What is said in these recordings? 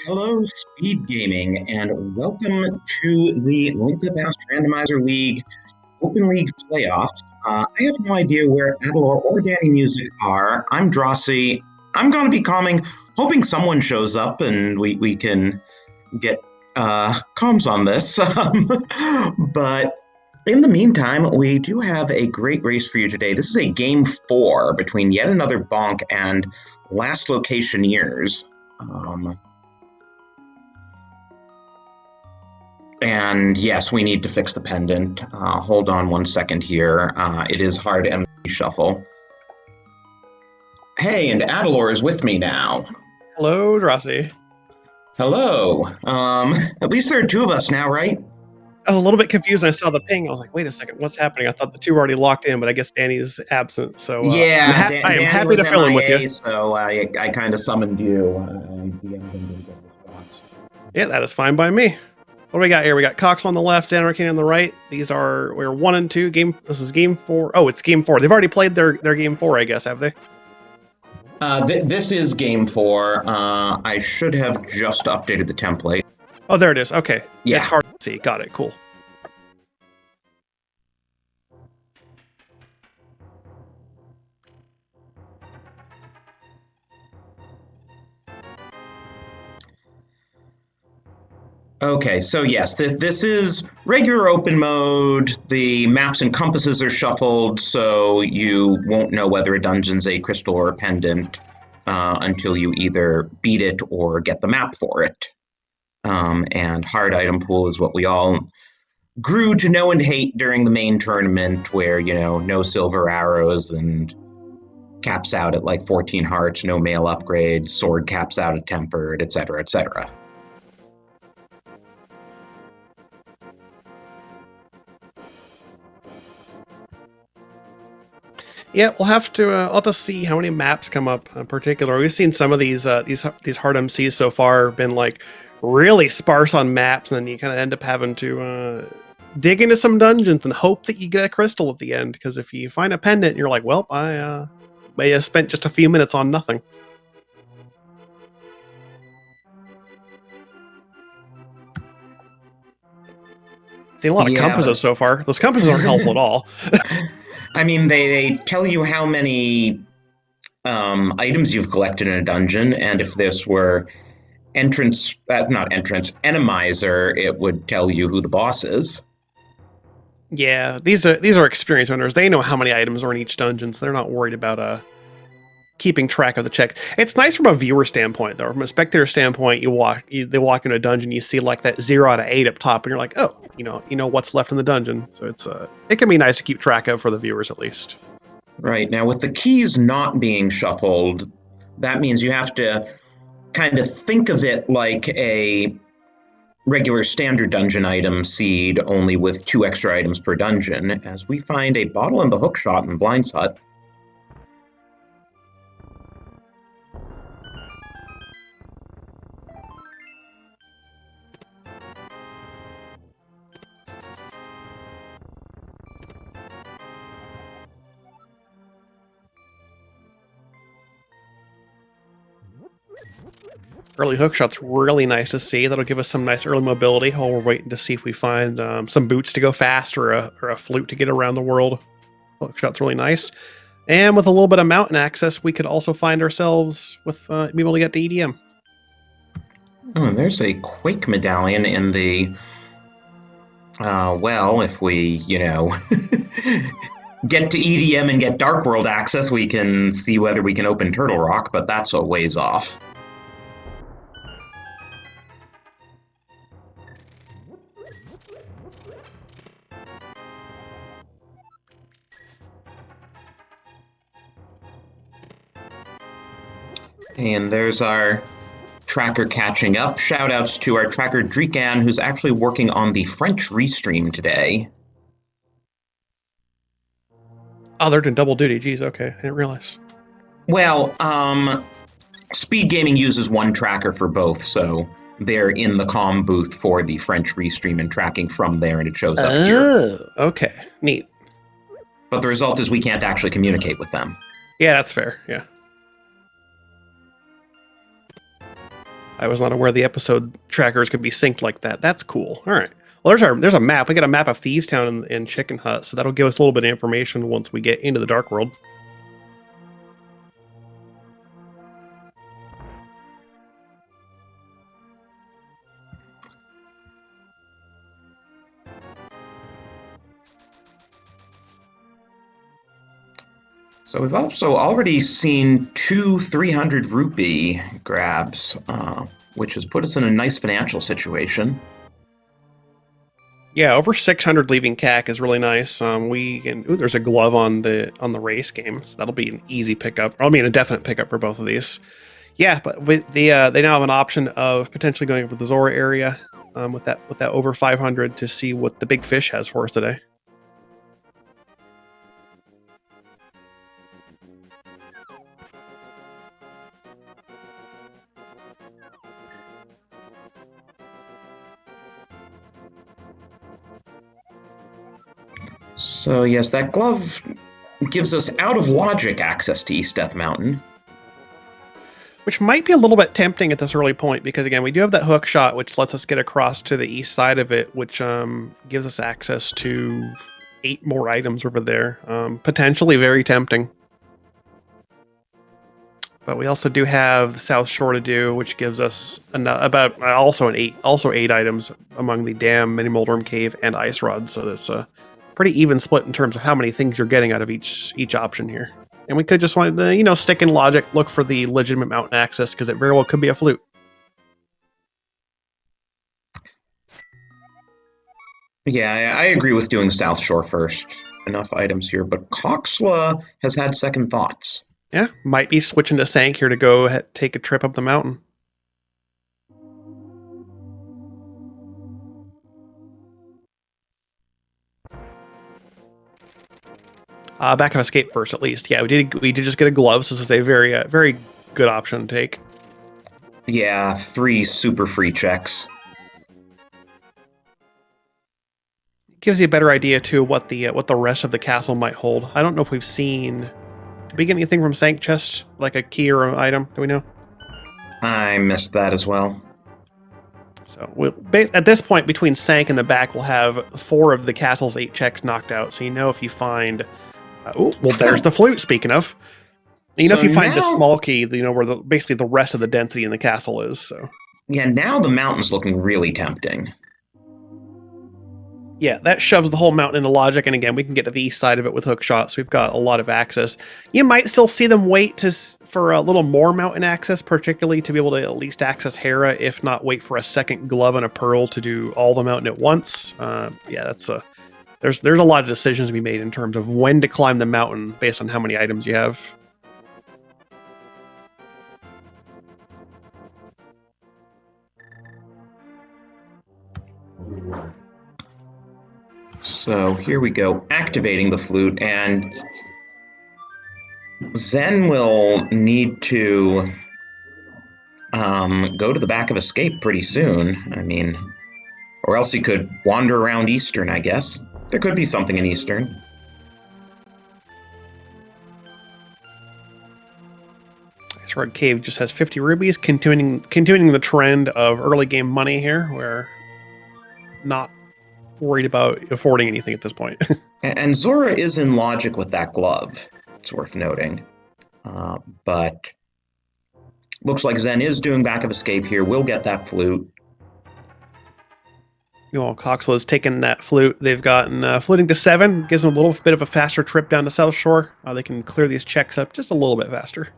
Hello, SpeedGaming, and welcome to the Link to the Past Randomizer League Open League playoffs. I have no idea where Adelor or Danny Music are. I'm Drossi. I'm going to be calming, hoping someone shows up and we can get comms on this. But in the meantime, we do have a great race for you today. This is a game 4 between yet another Bonk and Last Locationeers. And yes, we need to fix the pendant. Hold on one second here. It is hard MC shuffle. Hey, and Adelor is with me now. Hello, Drossi. Hello. At least there are two of us now, right? I was a little bit confused when I saw the ping. I was like, wait a second, what's happening? I thought the two were already locked in, but I guess Danny's absent. So Yeah, I am Danny happy was to fill in with you. MIA, so I kind of summoned you. Yeah, that is fine by me. What do we got here? We got Cox on the left, Xanarcane on the right. We're 1 and 2. This is game 4. Oh, it's game 4. They've already played their game 4, I guess, have they? This is game 4. I should have just updated the template. Oh, there it is. Okay. Yeah. It's hard to see. Got it. Cool. Okay, so yes, this is regular open mode. The maps and compasses are shuffled, so you won't know whether a dungeon's a crystal or a pendant until you either beat it or get the map for it. And hard item pool is what we all grew to know and hate during the main tournament, where, no silver arrows and caps out at like 14 hearts, no mail upgrades, sword caps out at tempered, etc., etc. Yeah, we'll have to. I'll have to see how many maps come up in particular. We've seen some of these hard MCs so far been like really sparse on maps, and then you kind of end up having to dig into some dungeons and hope that you get a crystal at the end. Because if you find a pendant, you're like, well, I may have spent just a few minutes on nothing. Seen a lot of compasses so far. Those compasses aren't helpful at all. I mean, they tell you how many items you've collected in a dungeon, and if this were Randomizer, it would tell you who the boss is. Yeah, these are experienced owners. They know how many items are in each dungeon, so they're not worried about keeping track of the check. It's nice from a viewer standpoint, though. From a spectator standpoint, they walk into a dungeon, you see like that 0 out of 8 up top, and you're like, oh, you know what's left in the dungeon. So it can be nice to keep track of for the viewers at least. Right, now with the keys not being shuffled, that means you have to kind of think of it like a regular standard dungeon item seed, only with 2 extra items per dungeon, as we find a bottle in the hookshot in Blind's Hut. Early hookshot's really nice to see. That'll give us some nice early mobility while we're waiting to see if we find some boots to go fast or a flute to get around the world. Hookshot's really nice. And with a little bit of mountain access, we could also find ourselves with being able to get to EDM. Oh, and there's a Quake medallion in the... well, if we, get to EDM and get Dark World access, we can see whether we can open Turtle Rock, but that's a ways off. And there's our tracker catching up. Shoutouts to our tracker Dreekan, who's actually working on the French restream today. Oh, they're doing double duty. Geez, okay. I didn't realize. Well, SpeedGaming uses one tracker for both, so they're in the comm booth for the French restream and tracking from there, and it shows up here. Oh, okay. Neat. But the result is we can't actually communicate with them. Yeah, that's fair. Yeah. I was not aware the episode trackers could be synced like that. That's cool. All right. Well, there's a map. We got a map of Thieves Town and Chicken Hut, so that'll give us a little bit of information once we get into the Dark World. So we've also already seen 2 300 rupee grabs, which has put us in a nice financial situation. Yeah, over 600 leaving CAC is really nice. There's a glove on the race game, so that'll be an easy pickup. I mean, a definite pickup for both of these. Yeah, but with they now have an option of potentially going over the Zora area with that over 500 to see what the big fish has for us today. So yes, that glove gives us out of logic access to East Death Mountain. Which might be a little bit tempting at this early point, because again, we do have that hook shot, which lets us get across to the east side of it, which gives us access to 8 more items over there. Potentially very tempting. But we also do have the South Shore to do, which gives us also 8 items among the Dam, Mini Moldorm Cave, and Ice Rod. So it's a pretty even split in terms of how many things you're getting out of each option here. And we could just want to, stick in logic, look for the legitimate mountain access, because it very well could be a flute. Yeah, I agree with doing South Shore first. Enough items here, but Coxla has had second thoughts. Yeah, might be switching to Sank here to go take a trip up the mountain. Back of Escape first, at least. Yeah, we did just get a glove, so this is a very good option to take. Yeah, 3 super free checks. Gives you a better idea too what the rest of the castle might hold. I don't know if we've seen. Did we get anything from Sank Chest, like a key or an item? Do we know? I missed that as well. So at this point, between Sank and the back, we'll have 4 of the castle's 8 checks knocked out. So if you find, there's the flute. Speaking of, if you find the small key, where basically the rest of the density in the castle is. So yeah, now the mountain's looking really tempting. Yeah, that shoves the whole mountain into logic, and again, we can get to the east side of it with hook shots. We've got a lot of access. You might still see them wait for a little more mountain access, particularly to be able to at least access Hera, if not wait for a second glove and a pearl to do all the mountain at once. There's a lot of decisions to be made in terms of when to climb the mountain based on how many items you have. So here we go, activating the flute, and Zen will need to go to the back of Escape pretty soon. I mean, or else he could wander around Eastern, I guess. There could be something in Eastern. Ice Rod Cave just has 50 rubies, continuing the trend of early game money here. We're not worried about affording anything at this point. And Zora is in logic with that glove. It's worth noting. But looks like Zen is doing back of Escape here. We'll get that flute. Coxla's taken that flute. They've gotten fluting to 7. Gives them a little bit of a faster trip down to South Shore. They can clear these checks up just a little bit faster.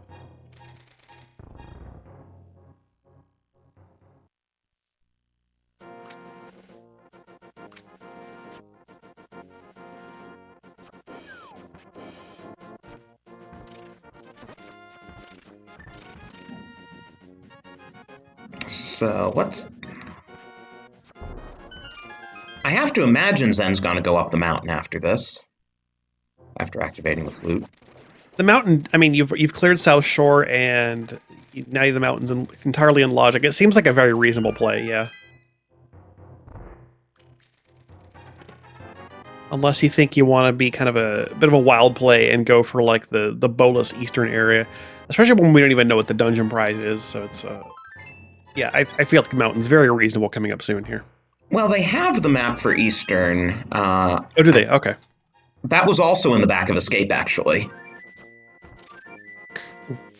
So I have to imagine Zen's gonna go up the mountain after this. After activating the flute. The mountain, I mean, you've cleared South Shore, and now the mountain's entirely in logic. It seems like a very reasonable play, yeah. Unless you think you want to be kind of a bit of a wild play and go for like the bolus Eastern area, especially when we don't even know what the dungeon prize is. So it's Yeah, I feel like the mountain's very reasonable coming up soon here. Well, they have the map for Eastern. Oh, do they? Okay. That was also in the back of Escape, actually.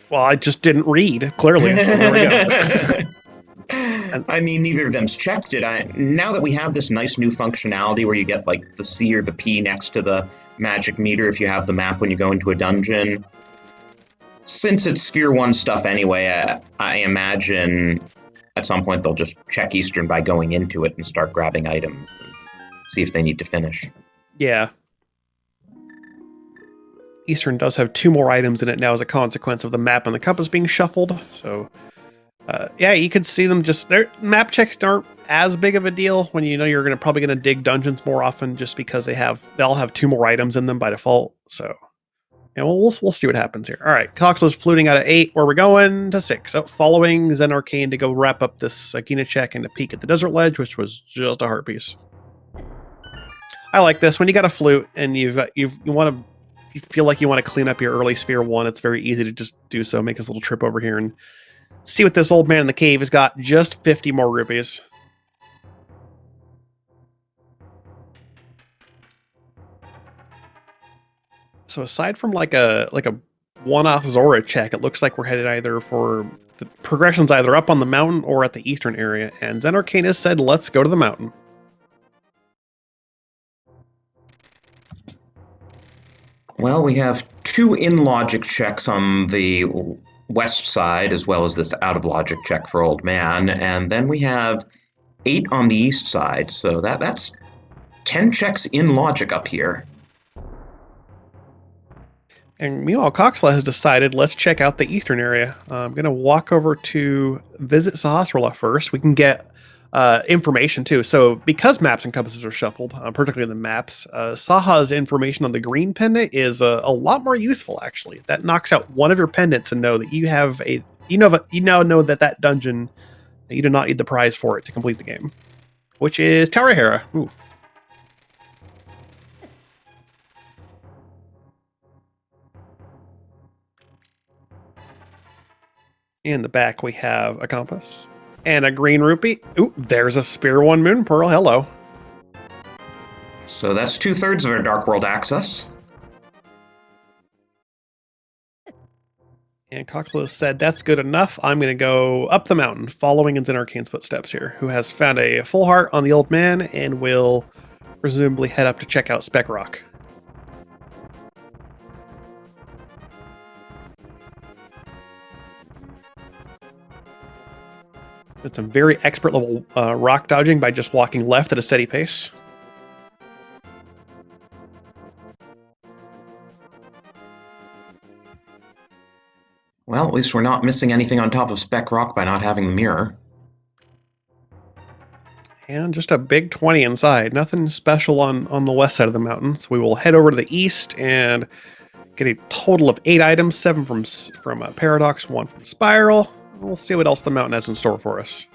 Well, I just didn't read, clearly, so there we go. I mean, neither of them's checked it. Now that we have this nice new functionality where you get like the C or the P next to the magic meter if you have the map when you go into a dungeon, since it's Sphere 1 stuff anyway, I imagine at some point they'll just check Eastern by going into it and start grabbing items and see if they need to finish. Yeah. Eastern does have 2 more items in it now as a consequence of the map and the compass being shuffled. So, yeah, you could see them just... Their map checks aren't as big of a deal when you know you're probably going to dig dungeons more often just because they all have 2 more items in them by default. So, yeah, we'll see what happens here. All right, Coxla's fluting out of 8. Where we're going to 6. So, following Zen Arcane to go wrap up this Gina check and a peek at the Desert Ledge, which was just a heart piece. I like this. When you got a flute and you feel like you want to clean up your early Sphere 1, it's very easy to just do so. Make this little trip over here and see what this old man in the cave has got. Just 50 more rupees. So aside from like a one-off Zora check, it looks like we're headed either for the progression's either up on the mountain or at the eastern area. And Zen Arcane has said, let's go to the mountain. Well, we have 2 in-logic checks on the west side, as well as this out-of-logic check for Old Man, and then we have 8 on the east side, so that's 10 checks in logic up here. And meanwhile, Coxla has decided, let's check out the eastern area. I'm going to walk over to visit Sahasrara first. We can get information too. So because maps and compasses are shuffled, particularly the maps, Saha's information on the green pendant is a lot more useful, actually. That knocks out one of your pendants and know that you have you now know that dungeon, you do not need the prize for it to complete the game, which is Tower Hera. Ooh. In the back, we have a compass and a green rupee. Ooh, there's a Sphere 1 Moon Pearl. Hello. So that's 2/3 of our Dark World access. And Cocktail said, that's good enough. I'm going to go up the mountain, following in Zen Arcane's footsteps here, who has found a full heart on the old man and will presumably head up to check out Spec Rock. Did some very expert level rock dodging by just walking left at a steady pace. Well, at least we're not missing anything on top of Spec Rock by not having the mirror. And just a big 20 inside. Nothing special on the west side of the mountain. So we will head over to the east and get a total of 8 items, 7 from Paradox, 1 from Spiral. We'll see what else the mountain has in store for us.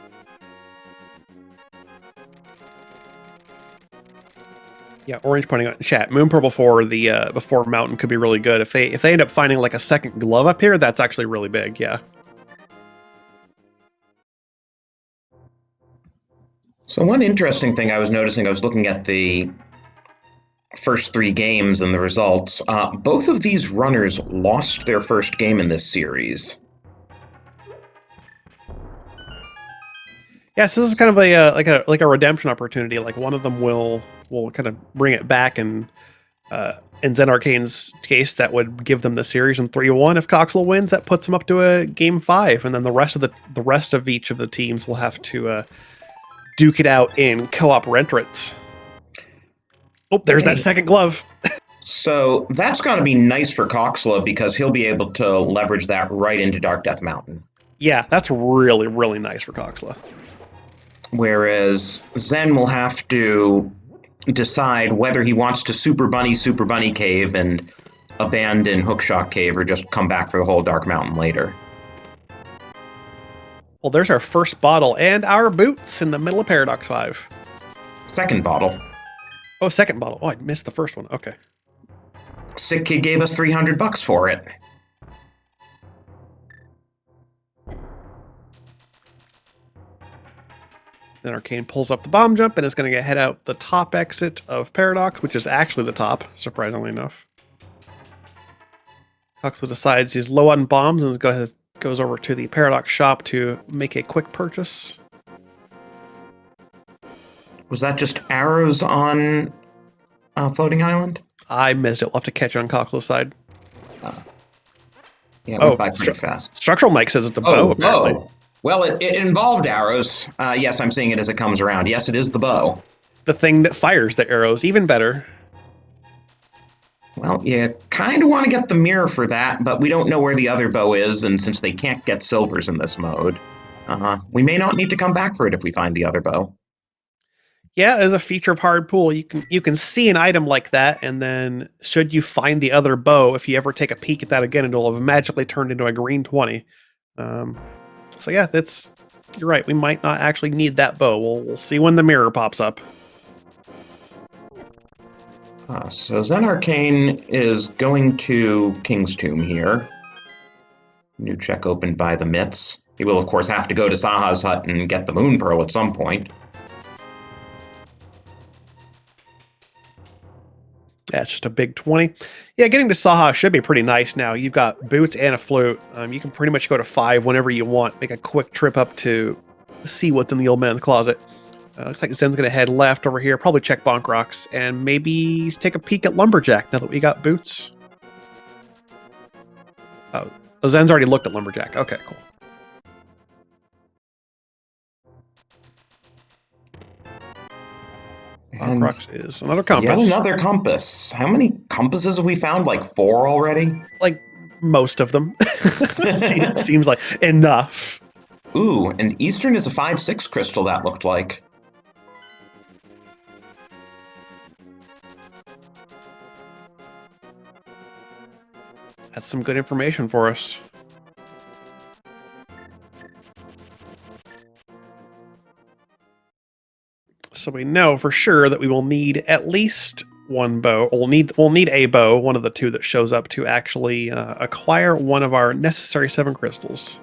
Yeah, Orange pointing out in chat. Moon Purple for the before Mountain could be really good. If they end up finding like a second glove up here, that's actually really big. Yeah. So one interesting thing I was noticing, I was looking at the first 3 games and the results. Both of these runners lost their first game in this series. Yeah, so this is kind of a like a redemption opportunity. Like one of them will kind of bring it back, and in Zen Arcane's case, that would give them the series in 3-1. If Coxwell wins, that puts them up to a game 5, and then the rest of each of the teams will have to duke it out in co-op rentrants. Oh, there's that second glove. So that's going to be nice for Coxla because he'll be able to leverage that right into Dark Death Mountain. Yeah, that's really, really nice for Coxla. Whereas Zen will have to decide whether he wants to Super Bunny Cave and abandon Hookshot Cave or just come back for the whole Dark Mountain later. Well, there's our first bottle and our boots in the middle of Paradox 5. Second bottle. Oh, second bottle. Oh, I missed the first one. Okay. Sick Kid gave us $300 for it. Then Arcane pulls up the bomb jump and is going to head out the top exit of Paradox, which is actually the top, surprisingly enough. Coxla decides he's low on bombs and goes over to the Paradox shop to make a quick purchase. Was that just arrows on Floating Island? I missed it. We'll have to catch it on Coxla's side. Yeah, it went by pretty fast. Structural Mike says it's a bow, apparently. Well, it involved arrows. Yes, I'm seeing it as it comes around. Yes, it is the bow. The thing that fires the arrows, even better. Well, you kind of want to get the mirror for that, but we don't know where the other bow is, and since they can't get silvers in this mode, we may not need to come back for it if we find the other bow. Yeah, as a feature of Hard Pool, you can see an item like that, and then should you find the other bow, if you ever take a peek at that again, it'll have magically turned into a green 20. So yeah, you're right. We might not actually need that bow. We'll see when the mirror pops up. So Zen Arcane is going to King's Tomb here. New check opened by the Mitts. He will, of course, have to go to Saha's hut and get the Moon Pearl at some point. That's just a big 20. Yeah, getting to Saha should be pretty nice now. You've got boots and a flute. You can pretty much go to 5 whenever you want. Make a quick trip up to see what's in the old man's closet. Looks like Zen's going to head left over here, probably check Bonk Rocks, and maybe take a peek at Lumberjack now that we got boots. Oh, Zen's already looked at Lumberjack. Okay, cool. Bonk Rocks is another compass. Yet another compass. How many compasses have we found? Like 4 already? Like most of them. Seems like enough. Ooh, and Eastern is a 5-6 crystal, that looked like. That's some good information for us. So we know for sure that we will need at least one bow. We'll need a bow, one of the 2 that shows up to actually acquire one of our necessary 7 crystals.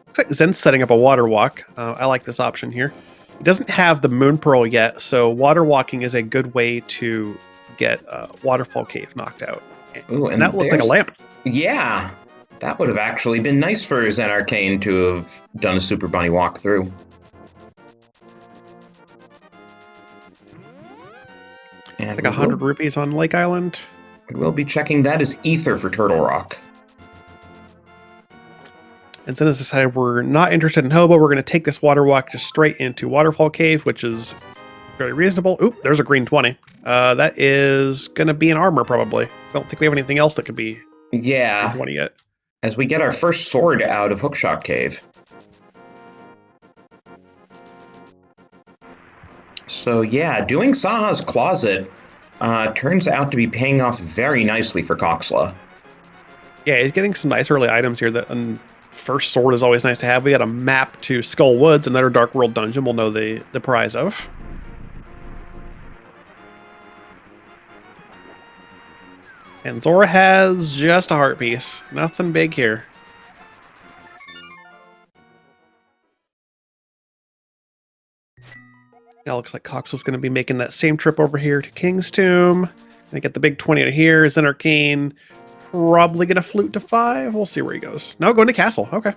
Looks like Zen's setting up a water walk. I like this option here. It doesn't have the Moon Pearl yet, so water walking is a good way to get Waterfall Cave knocked out. Ooh, and that looked like a lamp. Yeah, that would have actually been nice for Zen Arcane to have done a Super Bunny walkthrough. And it's like 100 rupees on Lake Island. We will be checking that as Ether for Turtle Rock. And Zen has decided we're not interested in Hobo. We're going to take this water walk just straight into Waterfall Cave, which is very reasonable. Oop, there's a green 20. That is going to be an armor, probably. I don't think we have anything else that could be 20 yet. As we get our first sword out of Hookshot Cave. So yeah, doing Saha's closet turns out to be paying off very nicely for Coxla. Yeah, he's getting some nice early items here. The first sword is always nice to have. We got a map to Skull Woods, another Dark World dungeon we'll know the prize of. And Zora has just a heart piece. Nothing big here. Now looks like Cox was going to be making that same trip over here to King's Tomb. Gonna get the big 20 out of here. Zen Arcane probably going to flute to 5. We'll see where he goes. No, going to Castle. Okay.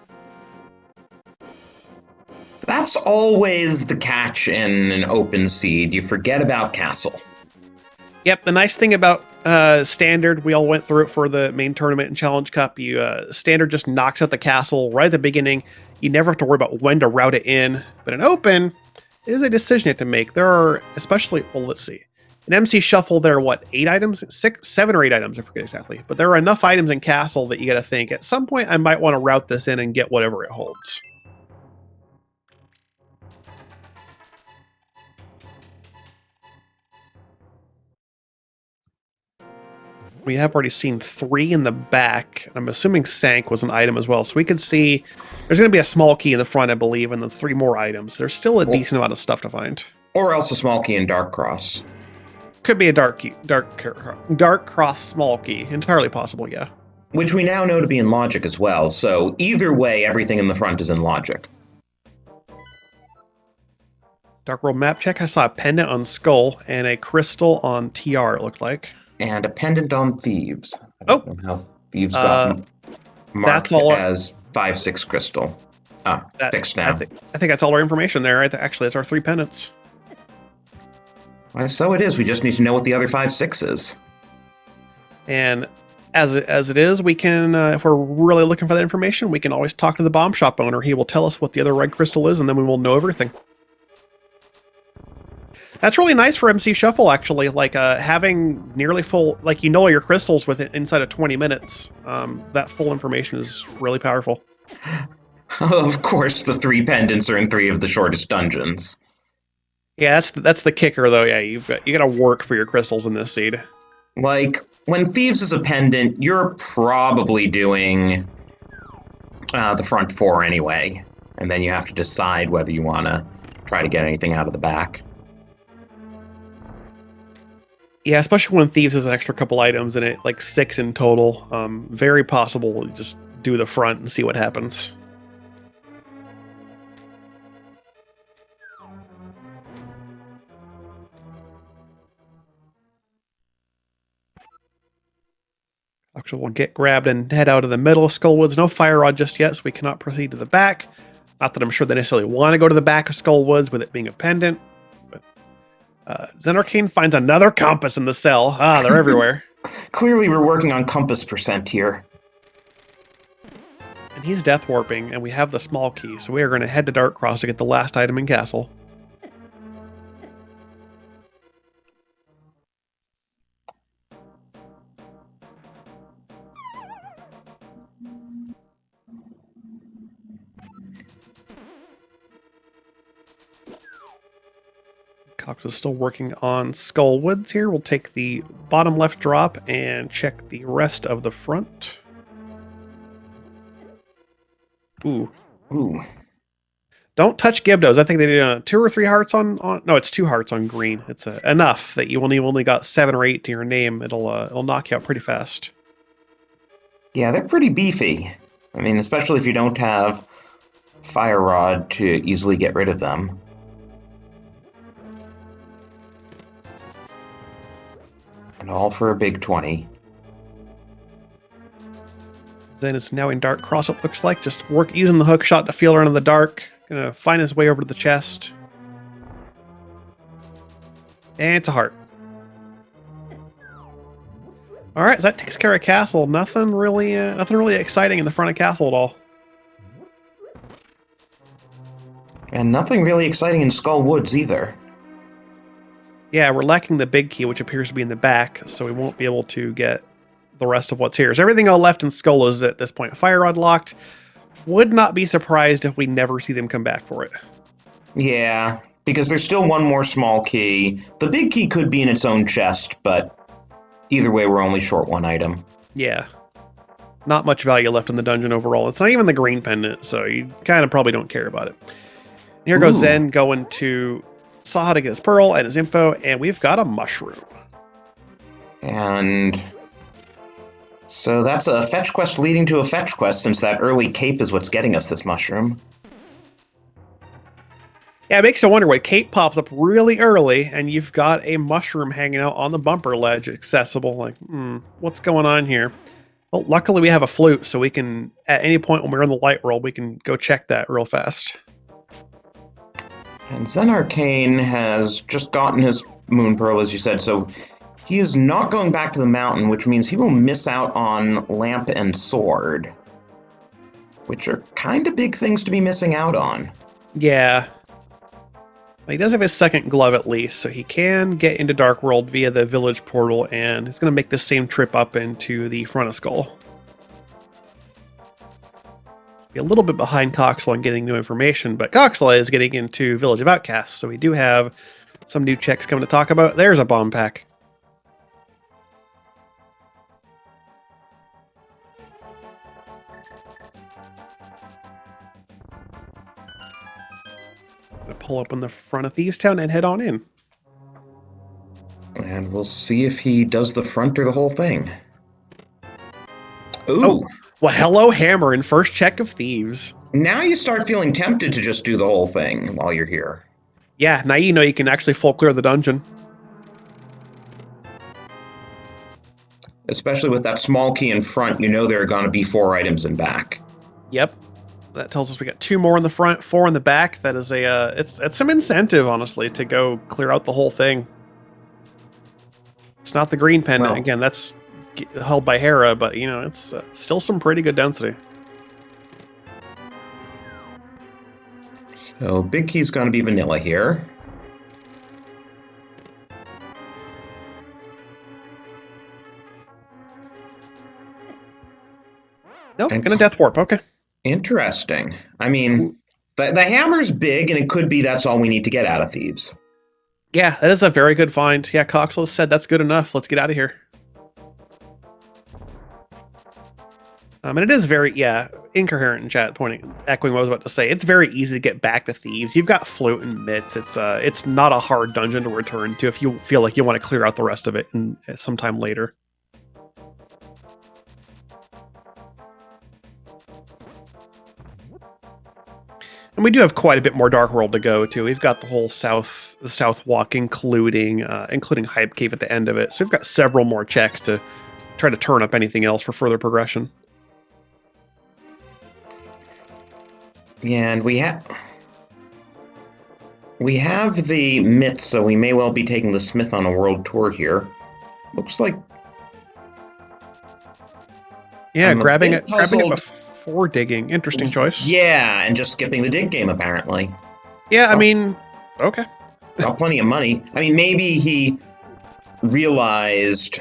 That's always the catch in an open seed. You forget about Castle. Yep, the nice thing about Standard, we all went through it for the main tournament and Challenge Cup. Standard just knocks out the castle right at the beginning. You never have to worry about when to route it in. But in Open, it is a decision you have to make. There are, especially, well, let's see. In MC Shuffle, there are, what, 8 items? 7 or 8 items, I forget exactly. But there are enough items in Castle that you got to think, at some point, I might want to route this in and get whatever it holds. We have already seen 3 in the back. I'm assuming Sank was an item as well. So we could see there's going to be a small key in the front, I believe, and then 3 more items. There's still a decent amount of stuff to find. Or else a small key in Dark Cross. Could be a dark cross small key. Entirely possible, yeah. Which we now know to be in Logic as well. So either way, everything in the front is in Logic. Dark World map check. I saw a pendant on Skull and a crystal on TR, it looked like. And a pendant on Thieves. I Oh, don't know how Thieves got that's marked all. as 5/6 crystal. Fixed now. I think that's all our information there. Right? Actually, it's our 3 pendants. Well, so it is. We just need to know what the other 5/6 is. And as it is, we can, if we're really looking for that information, we can always talk to the bomb shop owner. He will tell us what the other red crystal is, and then we will know everything. That's really nice for MC Shuffle, actually. Like having nearly full, like all your crystals within inside of 20 minutes. That full information is really powerful. Of course, the 3 pendants are in 3 of the shortest dungeons. Yeah, that's the kicker, though. Yeah, you got to work for your crystals in this seed. Like when Thieves is a pendant, you're probably doing the front 4 anyway, and then you have to decide whether you want to try to get anything out of the back. Yeah, especially when Thieves has an extra couple items in it, like 6 in total. Very possible to just do the front and see what happens. Actually, we'll get grabbed and head out of the middle of Skullwoods. No fire rod just yet, so we cannot proceed to the back. Not that I'm sure they necessarily want to go to the back of Skullwoods with it being a pendant. But Zen Arcane finds another compass in the cell. Ah, they're everywhere. Clearly, we're working on compass percent here. And he's death warping, and we have the small key, so we are going to head to Darkcross to get the last item in Castle. Cox is still working on Skullwoods here. We'll take the bottom left drop and check the rest of the front. Ooh. Don't touch Gibdos. I think they did 2 or 3 hearts on. No, it's 2 hearts on green. It's enough that you only got 7 or 8 to your name. It'll knock you out pretty fast. Yeah, they're pretty beefy. I mean, especially if you don't have Fire Rod to easily get rid of them. And all for a big 20. Then it's now in Darkcross, it looks like. Just using the hook shot to feel around in the dark. Gonna find his way over to the chest. And it's a heart. Alright, so that takes care of Castle. Nothing really exciting in the front of Castle at all. And nothing really exciting in Skull Woods either. Yeah, we're lacking the big key, which appears to be in the back, so we won't be able to get the rest of what's here. So everything all left in Skull is at this point Fire Rod locked. Would not be surprised if we never see them come back for it. Yeah, because there's still one more small key. The big key could be in its own chest, but either way, we're only short 1 item. Yeah. Not much value left in the dungeon overall. It's not even the green pendant, so you kind of probably don't care about it. And here goes Zen going to saw how to get his pearl and his info, and we've got a mushroom. And so that's a fetch quest leading to a fetch quest, since that early cape is what's getting us this mushroom. Yeah, it makes you wonder why cape pops up really early, and you've got a mushroom hanging out on the bumper ledge accessible. Like, what's going on here? Well, luckily we have a flute, so we can, at any point when we're in the light world, we can go check that real fast. And Zen Arcane has just gotten his moon pearl, as you said, so he is not going back to the mountain, which means he will miss out on lamp and sword, which are kind of big things to be missing out on. Yeah. He does have his second glove at least, so he can get into Dark World via the village portal, and he's going to make the same trip up into the front of Skull. Be a little bit behind Coxel on getting new information, but Coxel is getting into Village of Outcasts, so we do have some new checks coming to talk about. There's a bomb pack. Pull up in the front of Thieves Town and head on in. And we'll see if he does the front or the whole thing. Ooh. Oh, well, hello, Hammer, in first check of Thieves. Now you start feeling tempted to just do the whole thing while you're here. Yeah, now you know you can actually full clear the dungeon. Especially with that small key in front, you know there are going to be 4 items in back. Yep. That tells us we got 2 more in the front, 4 in the back. That is it's some incentive, honestly, to go clear out the whole thing. It's not the green pendant. Well, Again, that's held by Hera, but, you know, it's still some pretty good density. so big key's going to be vanilla here. Nope, And gonna death warp. Okay. interesting. I mean, the hammer's big, and it could be that's all we need to get out of Thieves. Yeah, that is a very good find. Yeah, Coxwell said that's good enough. Let's get out of here. And it is very, incoherent in chat, echoing what I was about to say. It's very easy to get back to Thieves. You've got Flute and Mitts. It's not a hard dungeon to return to if you feel like you want to clear out the rest of it sometime later. And we do have quite a bit more Dark World to go to. We've got the whole South Walk, including Hype Cave at the end of it. So we've got several more checks to try to turn up anything else for further progression. Yeah, and we have the Mitts, so we may well be taking the Smith on a world tour here. Looks like. Yeah, I'm grabbing it puzzled. before digging. Interesting choice. Yeah, and just skipping the dig game apparently. Yeah, I mean, okay. Got plenty of money. I mean, maybe he realized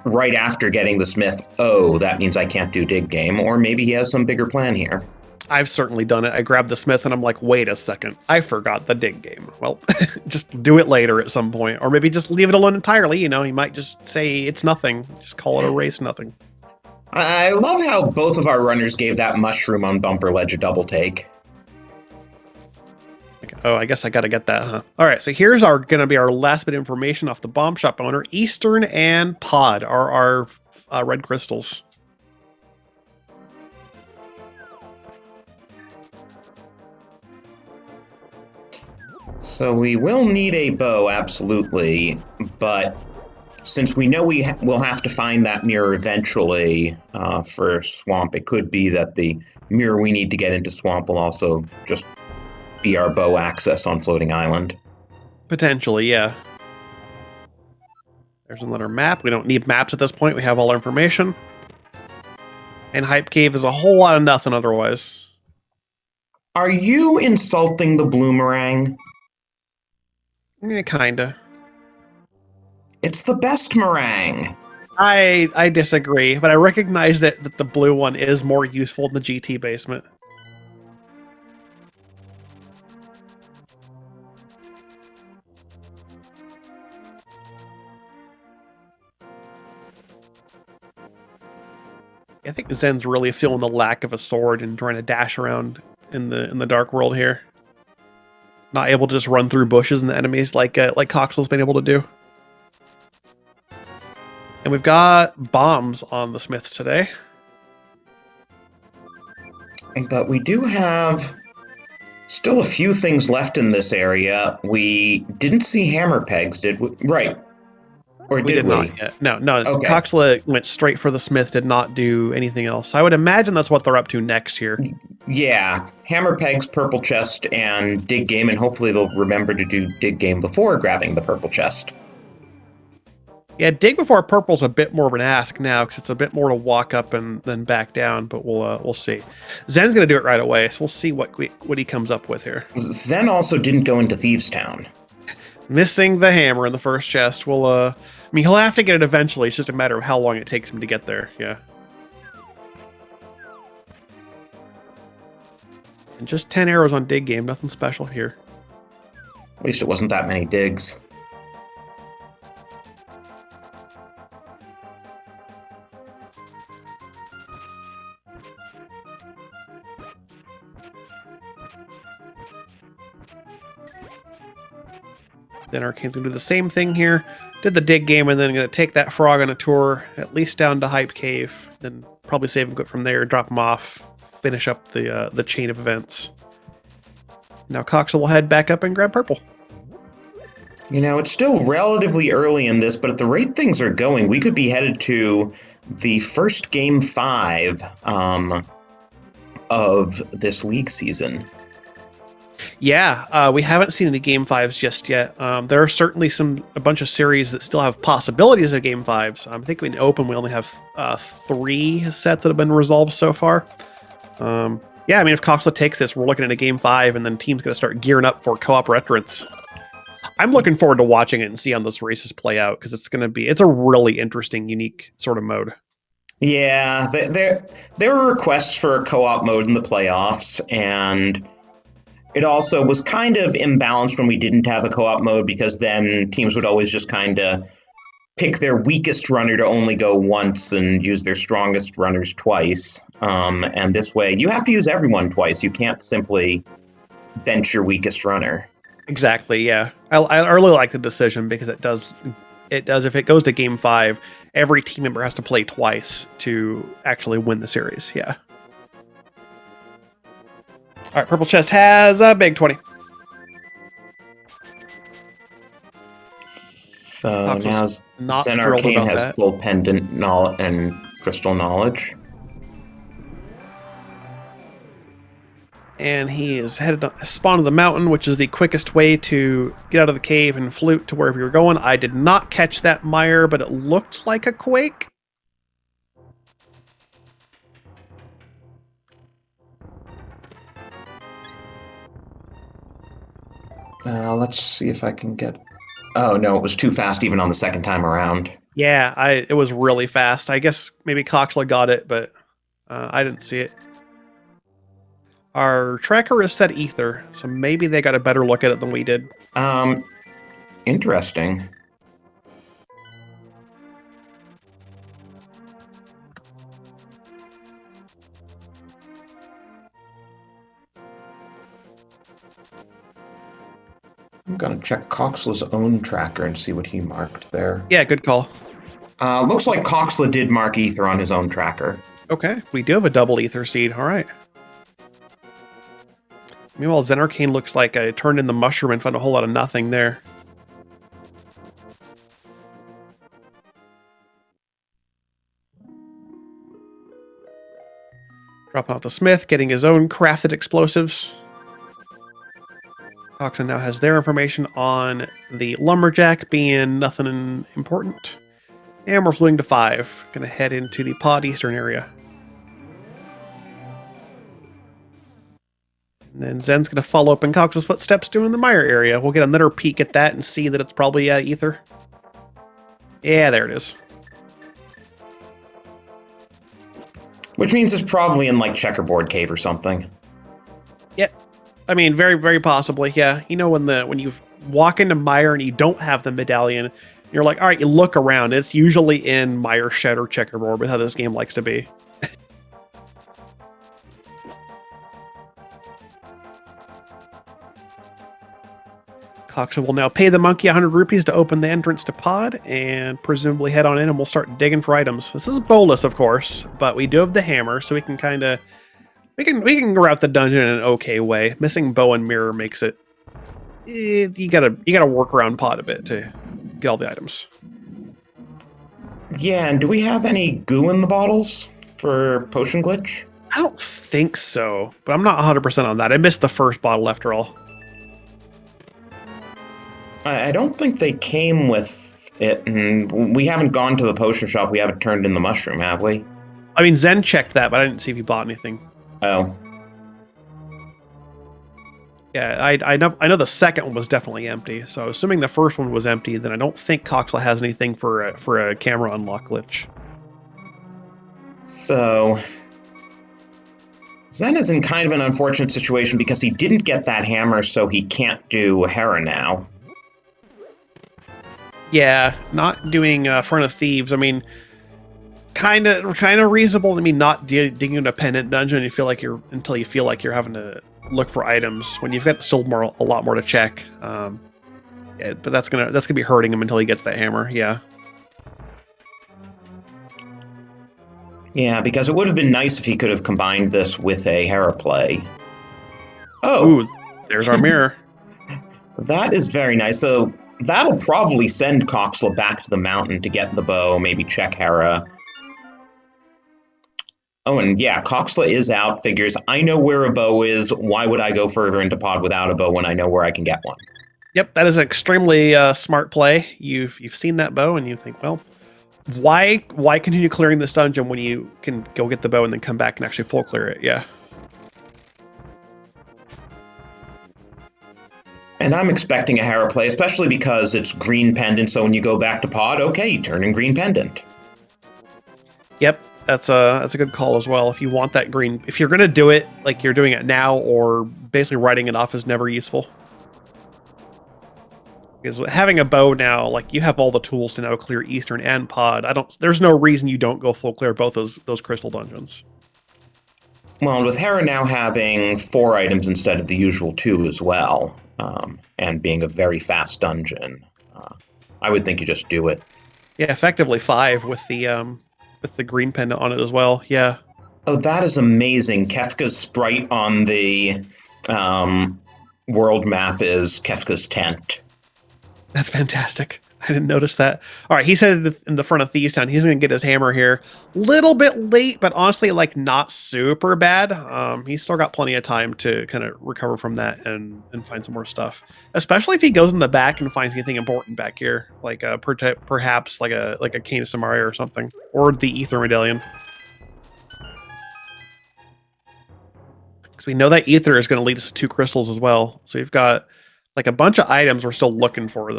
right after getting the Smith, oh, that means I can't do dig game, or maybe he has some bigger plan here. I've certainly done it. I grabbed the Smith and I'm like, wait a second, I forgot the dig game. Well, just do it later at some point, or maybe just leave it alone entirely. You know, he might just say it's nothing. Just call it a race nothing. I love how both of our runners gave that mushroom on bumper ledge a double take. Okay. Oh, I guess I gotta get that, huh? All right, so here's gonna be our last bit of information off the bomb shop owner. Eastern and Pod are our red crystals. So we will need a bow, absolutely, but since we know we'll have to find that mirror eventually for Swamp, it could be that the mirror we need to get into Swamp will also just be our bow access on Floating Island. Potentially, yeah. There's another map. We don't need maps at this point. We have all our information. And Hype Cave is a whole lot of nothing otherwise. Are you insulting the bloomerang? Yeah, kinda. It's the best meringue. I disagree, but I recognize that the blue one is more useful in the GT basement. I think Zen's really feeling the lack of a sword and trying to dash around in the Dark World here. Not able to just run through bushes and the enemies like Coxwell's been able to do. And we've got bombs on the Smiths today. But we do have still a few things left in this area. We didn't see hammer pegs, did we? Right. Or We did not yet. No. Okay. Coxwell went straight for the Smith, did not do anything else. I would imagine that's what they're up to next here. Yeah. Hammer pegs, purple chest, and dig game, and hopefully they'll remember to do dig game before grabbing the purple chest. Yeah, dig before purple's a bit more of an ask now because it's a bit more to walk up and then back down, but we'll see. Zen's gonna do it right away, so we'll see what he comes up with here. Zen also didn't go into Thieves Town. Missing the hammer in the first chest. I mean, he'll have to get it eventually. It's just a matter of how long it takes him to get there. Yeah. And just 10 arrows on dig game. Nothing special here. At least it wasn't that many digs. Then Arcane's going to do the same thing here. Did the dig game, and then going to take that frog on a tour, at least down to Hype Cave. Then probably save him from there, drop him off, finish up the chain of events. Now Coxa will head back up and grab purple. You know, it's still relatively early in this, but at the rate things are going, we could be headed to the first Game 5 of this league season. Yeah, we haven't seen any Game 5s just yet. There are certainly a bunch of series that still have possibilities of Game 5s. I think in Open we only have 3 sets that have been resolved so far. Yeah, I mean, if Coxa takes this, we're looking at a Game 5, and then teams going to start gearing up for co-op retrants. I'm looking forward to watching it and see how those races play out, because it's a really interesting, unique sort of mode. Yeah, there were requests for a co-op mode in the playoffs, and it also was kind of imbalanced when we didn't have a co-op mode, because then teams would always just kind of pick their weakest runner to only go once and use their strongest runners twice. And this way, you have to use everyone twice. You can't simply bench your weakest runner. Exactly, yeah. I really like the decision, because it does, if it goes to Game 5, every team member has to play twice to actually win the series, yeah. All right, Purple Chest has a big 20. So now not Zen thrilled Arcane about has that. full pendant knowledge and crystal knowledge. And he is headed to spawn to the mountain, which is the quickest way to get out of the cave and flute to wherever you're going. I did not catch that mire, but it looked like a quake. Let's see if I can get... Oh, no, it was too fast even on the second time around. Yeah, it was really fast. I guess maybe Coxla got it, but I didn't see it. Our tracker is set ether, so maybe they got a better look at it than we did. Interesting. I'm gonna check Coxla's own tracker and see what he marked there. Yeah, good call. Looks like Coxla did mark ether on his own tracker. Okay, we do have a double ether seed. All right. Meanwhile, Zen Arcane looks like I turned in the mushroom and found a whole lot of nothing there. Dropping off the smith, getting his own crafted explosives. Coxon now has their information on the lumberjack being nothing important. And we're fluting to 5. Gonna head into the pod eastern area. And then Zen's gonna follow up in Cox's footsteps doing the mire area. We'll get another peek at that and see that it's probably ether. Yeah, there it is. Which means it's probably in like Checkerboard Cave or something. Yep. I mean, very, very possibly, yeah. You know, when you walk into mire and you don't have the medallion, you're like, all right, you look around. It's usually in mire shed or checkerboard, with how this game likes to be. Coxa will now pay the monkey 100 rupees to open the entrance to pod and presumably head on in, and we'll start digging for items. This is boneless, of course, but we do have the hammer, so we can kind of we can route the dungeon in an okay way. Missing bow and mirror makes it you gotta work around pod a bit to get all the items. Yeah, and do we have any goo in the bottles for potion glitch? I don't think so, but I'm not 100% on that. I missed the first bottle after all. I don't think they came with it, and we haven't gone to the potion shop. We haven't turned in the mushroom, have we? I mean, Zen checked that, but I didn't see if he bought anything. Oh. Yeah, I know the second one was definitely empty, so assuming the first one was empty, then I don't think Coxwell has anything for a camera unlock glitch. So Zen is in kind of an unfortunate situation because he didn't get that hammer, so he can't do Hera now. Yeah, not doing Front of Thieves. I mean, kind of reasonable. I mean, not digging in a pendant dungeon. Until you feel like you're having to look for items when you've got still a lot more to check. Yeah, but that's gonna be hurting him until he gets that hammer. Yeah. Yeah, because it would have been nice if he could have combined this with a Hera play. Oh. Ooh, There's our mirror. That is very nice. So that'll probably send Coxla back to the mountain to get the bow, maybe check Hera. Oh, and yeah, Coxla is out, figures, I know where a bow is, why would I go further into pod without a bow when I know where I can get one? Yep, that is an extremely smart play. You've seen that bow, and you think, well, why continue clearing this dungeon when you can go get the bow and then come back and actually full clear it? Yeah. And I'm expecting a Hera play, especially because it's green pendant, so when you go back to pod, okay, you turn in green pendant. Yep, that's a good call as well. If you want that green, if you're gonna do it like you're doing it now, or basically writing it off is never useful. Because having a bow now, like you have all the tools to now clear Eastern and pod. There's no reason you don't go full clear both those crystal dungeons. Well, with Hera now having 4 items instead of the usual 2 as well, and being a very fast dungeon, I would think you just do it. Yeah, effectively 5 with the green pendant on it as well. Yeah. Oh, that is amazing. Kefka's sprite on the world map is Kefka's tent. That's fantastic. I didn't notice that. All right, he's headed in the front of Thieves Town. He's going to get his hammer here. Little bit late, but honestly, like, not super bad. He's still got plenty of time to kind of recover from that and find some more stuff. Especially if he goes in the back and finds anything important back here, like perhaps like a Cane of Samaria or something, or the Ether Medallion. Because we know that Ether is going to lead us to 2 crystals as well. So you've got like a bunch of items we're still looking for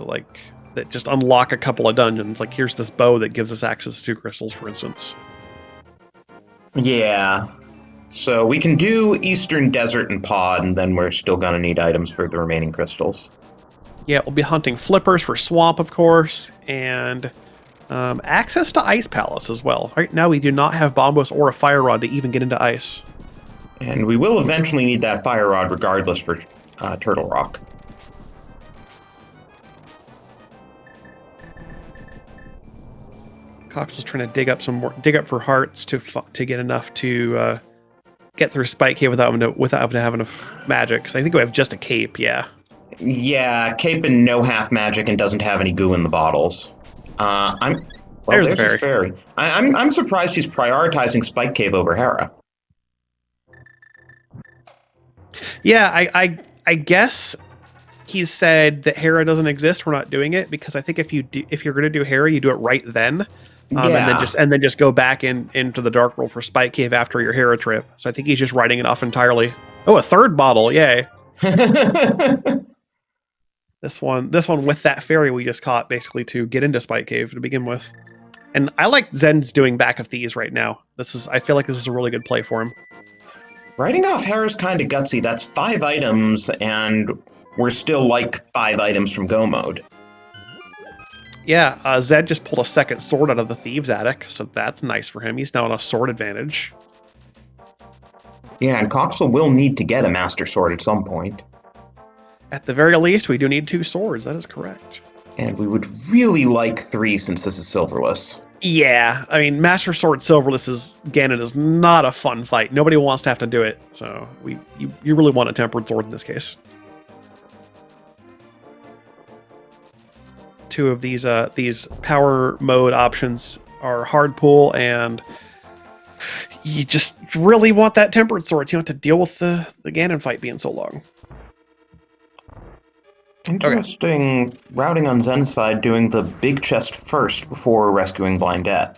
that just unlock a couple of dungeons. Like here's this bow that gives us access to 2 crystals, for instance. Yeah. So we can do Eastern Desert and Pod, and then we're still going to need items for the remaining crystals. Yeah, we'll be hunting flippers for Swamp, of course, and access to Ice Palace as well. Right now we do not have Bombos or a Fire Rod to even get into Ice. And we will eventually need that Fire Rod regardless for Turtle Rock. Cox was trying to dig up for hearts to get enough to get through Spike Cave without having to have enough magic. So I think we have just a cape. Yeah. Yeah, cape and no half magic and doesn't have any goo in the bottles. There's the fairy. I'm surprised he's prioritizing Spike Cave over Hera. Yeah, I guess he said that Hera doesn't exist. We're not doing it because I think if you're going to do Hera, you do it right then. And then just go back into the Dark World for Spike Cave after your Hera trip. So I think he's just writing it off entirely. Oh, a 3rd bottle, yay! This one with that fairy we just caught basically to get into Spike Cave to begin with. And I like Zen's doing Back of Thieves right now. I feel like this is a really good play for him. Writing off Hera's kind of gutsy. That's 5 items, and we're still like 5 items from go mode. Yeah, Zed just pulled a 2nd sword out of the Thieves' Attic, so that's nice for him. He's now on a sword advantage. Yeah, and Coxel will need to get a Master Sword at some point. At the very least, we do need 2 swords, that is correct. And we would really like 3 since this is silverless. Yeah, I mean, Master Sword silverless Ganon is not a fun fight. Nobody wants to have to do it, so you really want a Tempered Sword in this case. 2 of these power mode options are hard pull, and you just really want that Tempered Sword. So you don't have to deal with the Ganon fight being so long. Interesting. Okay. Routing on Zen's side, doing the big chest first before rescuing Blindette.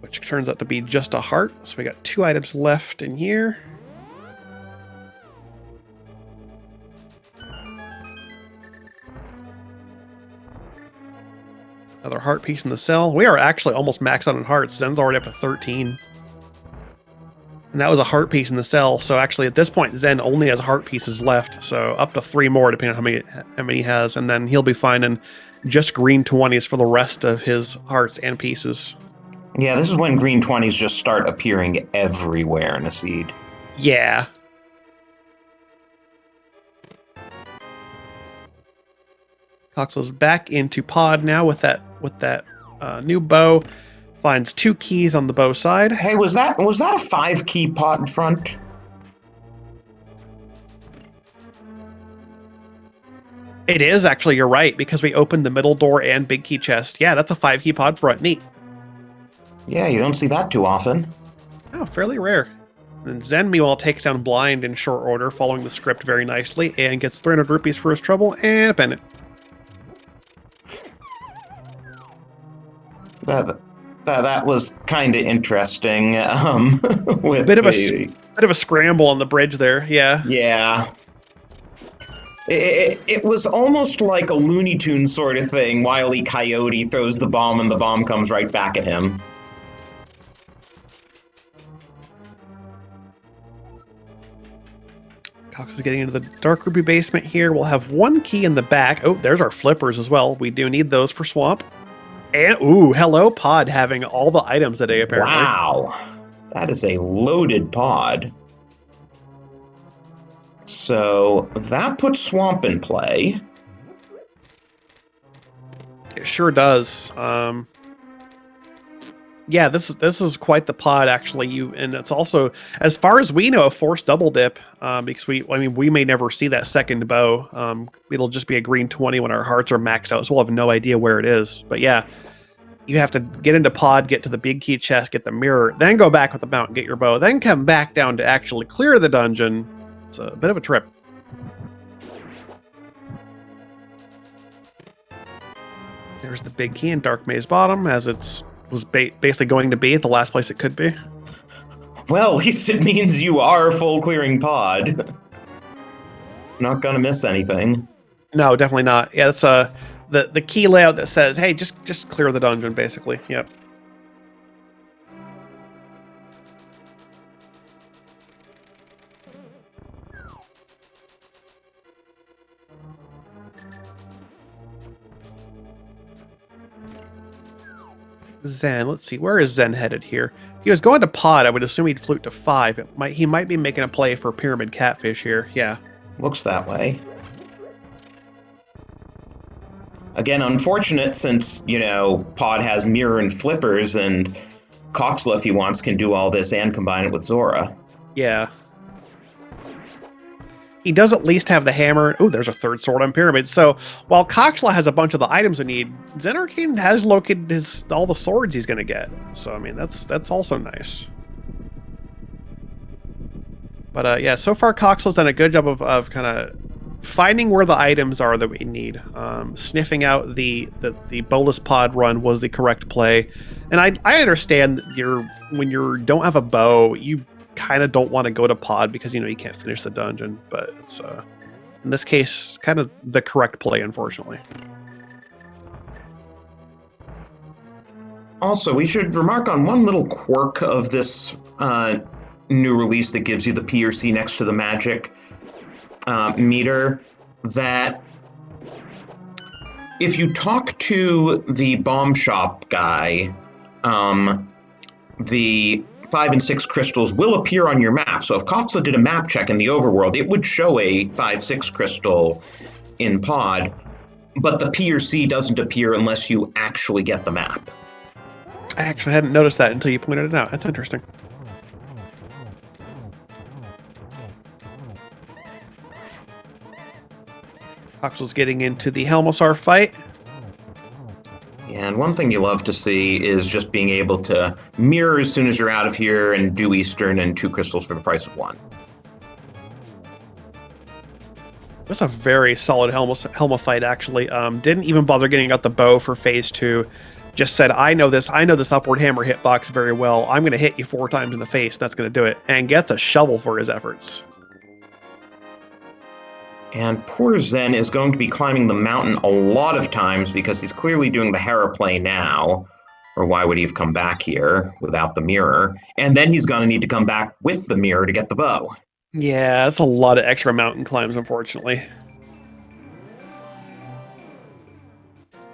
Which turns out to be just a heart. So we got 2 items left in here. Another heart piece in the cell. We are actually almost maxed out on hearts. Zen's already up to 13. And that was a heart piece in the cell. So actually at this point, Zen only has heart pieces left. So up to 3 more, depending on how many he has. And then he'll be finding just green 20s for the rest of his hearts and pieces. Yeah, this is when green 20s just start appearing everywhere in a seed. Yeah. Cox was back into pod now with that new bow. Finds 2 keys on the bow side. Hey, was that a 5-key pot in front? It is actually, you're right, because we opened the middle door and big key chest. Yeah, that's a 5-key pod front. Neat. Yeah, you don't see that too often. Oh, fairly rare. And Zen, meanwhile, takes down Blind in short order, following the script very nicely, and gets 300 rupees for his trouble and a pendant. That was kind of interesting. With Bit of a scramble on the bridge there, yeah. Yeah. It was almost like a Looney Tunes sort of thing. Wile E. Coyote throws the bomb and the bomb comes right back at him. Cox is getting into the Dark Ruby basement here. We'll have 1 key in the back. Oh, there's our flippers as well. We do need those for Swamp. And, ooh, hello, Pod, having all the items today, apparently. Wow. That is a loaded pod. So that puts Swamp in play. It sure does. Yeah, this is quite the pod, actually. And it's also, as far as we know, a forced double dip. Because we may never see that second bow. It'll just be a green 20 when our hearts are maxed out, so we'll have no idea where it is. But yeah, you have to get into pod, get to the big key chest, get the mirror, then go back with the mount, get your bow, then come back down to actually clear the dungeon. It's a bit of a trip. There's the big key in Dark Maze bottom, as it's was basically going to be the last place it could be. Well, at least it means you are full clearing pod. Not gonna miss anything. No, definitely not. Yeah, that's the key layout that says, hey, just clear the dungeon, basically. Yep. Zen, let's see, where is Zen headed here? If he was going to pod, I would assume he'd flute to 5. He might be making a play for Pyramid Catfish here. Yeah. Looks that way. Again, unfortunate since, Pod has mirror and flippers, and Coxla, if he wants, can do all this and combine it with Zora. Yeah. He does at least have the hammer. Oh, there's a third sword on Pyramid. So while Coxla has a bunch of the items we need, Zen Arcane has located all the swords he's going to get. So, I mean, that's also nice. But yeah, so far Coxla's done a good job of kind of finding where the items are that we need. Sniffing out the bolus pod run was the correct play. And I understand that when you don't have a bow, you kind of don't want to go to pod because you can't finish the dungeon, but it's in this case kind of the correct play, unfortunately. Also, we should remark on one little quirk of this new release that gives you the P or C next to the magic meter, that if you talk to the bomb shop guy, the 5 and 6 crystals will appear on your map. So if Coxla did a map check in the overworld, it would show a 5-6 crystal in pod, but the P or C doesn't appear unless you actually get the map. I actually hadn't noticed that until you pointed it out. That's interesting. Coxla's getting into the Helmosar fight. And one thing you love to see is just being able to mirror as soon as you're out of here and do Eastern and 2 crystals for the price of 1. That's a very solid Helma fight, actually. Didn't even bother getting out the bow for phase 2. Just said, I know this upward hammer hitbox very well. I'm going to hit you 4 times in the face. That's going to do it. And gets a shovel for his efforts. And poor Zen is going to be climbing the mountain a lot of times because he's clearly doing the Hera play now. Or why would he have come back here without the mirror? And then he's going to need to come back with the mirror to get the bow. Yeah, that's a lot of extra mountain climbs, unfortunately.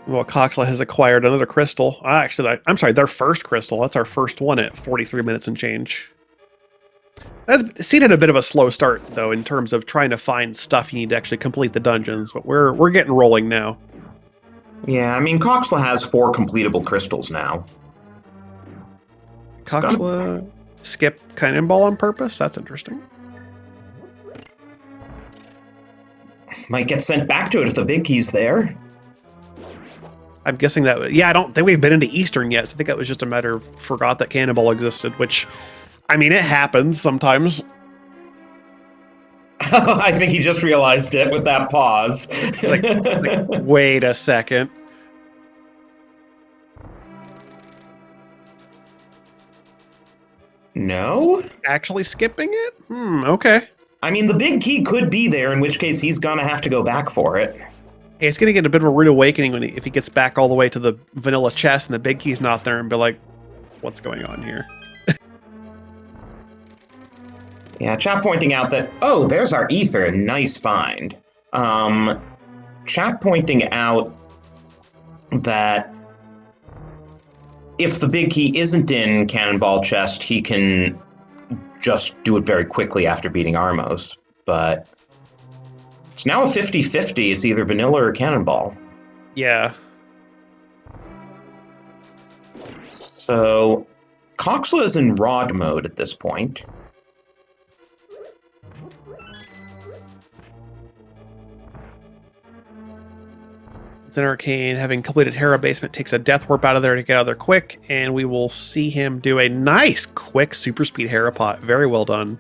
Well, Coxla has acquired another crystal. Actually, I'm sorry, their first crystal. That's our first one at 43 minutes and change. That's seen at a bit of a slow start, though, in terms of trying to find stuff you need to actually complete the dungeons, but we're getting rolling now. Yeah, I mean, Coxla has 4 completable crystals now. Coxla skip Cannonball on purpose? That's interesting. Might get sent back to it if the big key's there. I'm guessing that, yeah, I don't think we've been into Eastern yet, so I think that was just a matter of forgot that Cannonball existed, which, I mean, it happens sometimes. I think he just realized it with that pause. Like, wait a second. No? Actually skipping it? Okay. I mean, the big key could be there, in which case he's gonna have to go back for it. Hey, it's gonna get a bit of a rude awakening if he gets back all the way to the vanilla chest and the big key's not there and be like, what's going on here? Yeah, chat pointing out that, oh, there's our ether, nice find. Chat pointing out that if the big key isn't in Cannonball chest, he can just do it very quickly after beating Armos, but it's now a 50-50. It's either vanilla or Cannonball. Yeah. So Coxla is in rod mode at this point. Zen Arcane, having completed Hera Basement, takes a Death Warp out of there to get out of there quick, and we will see him do a nice, quick Super Speed Hera Pot. Very well done.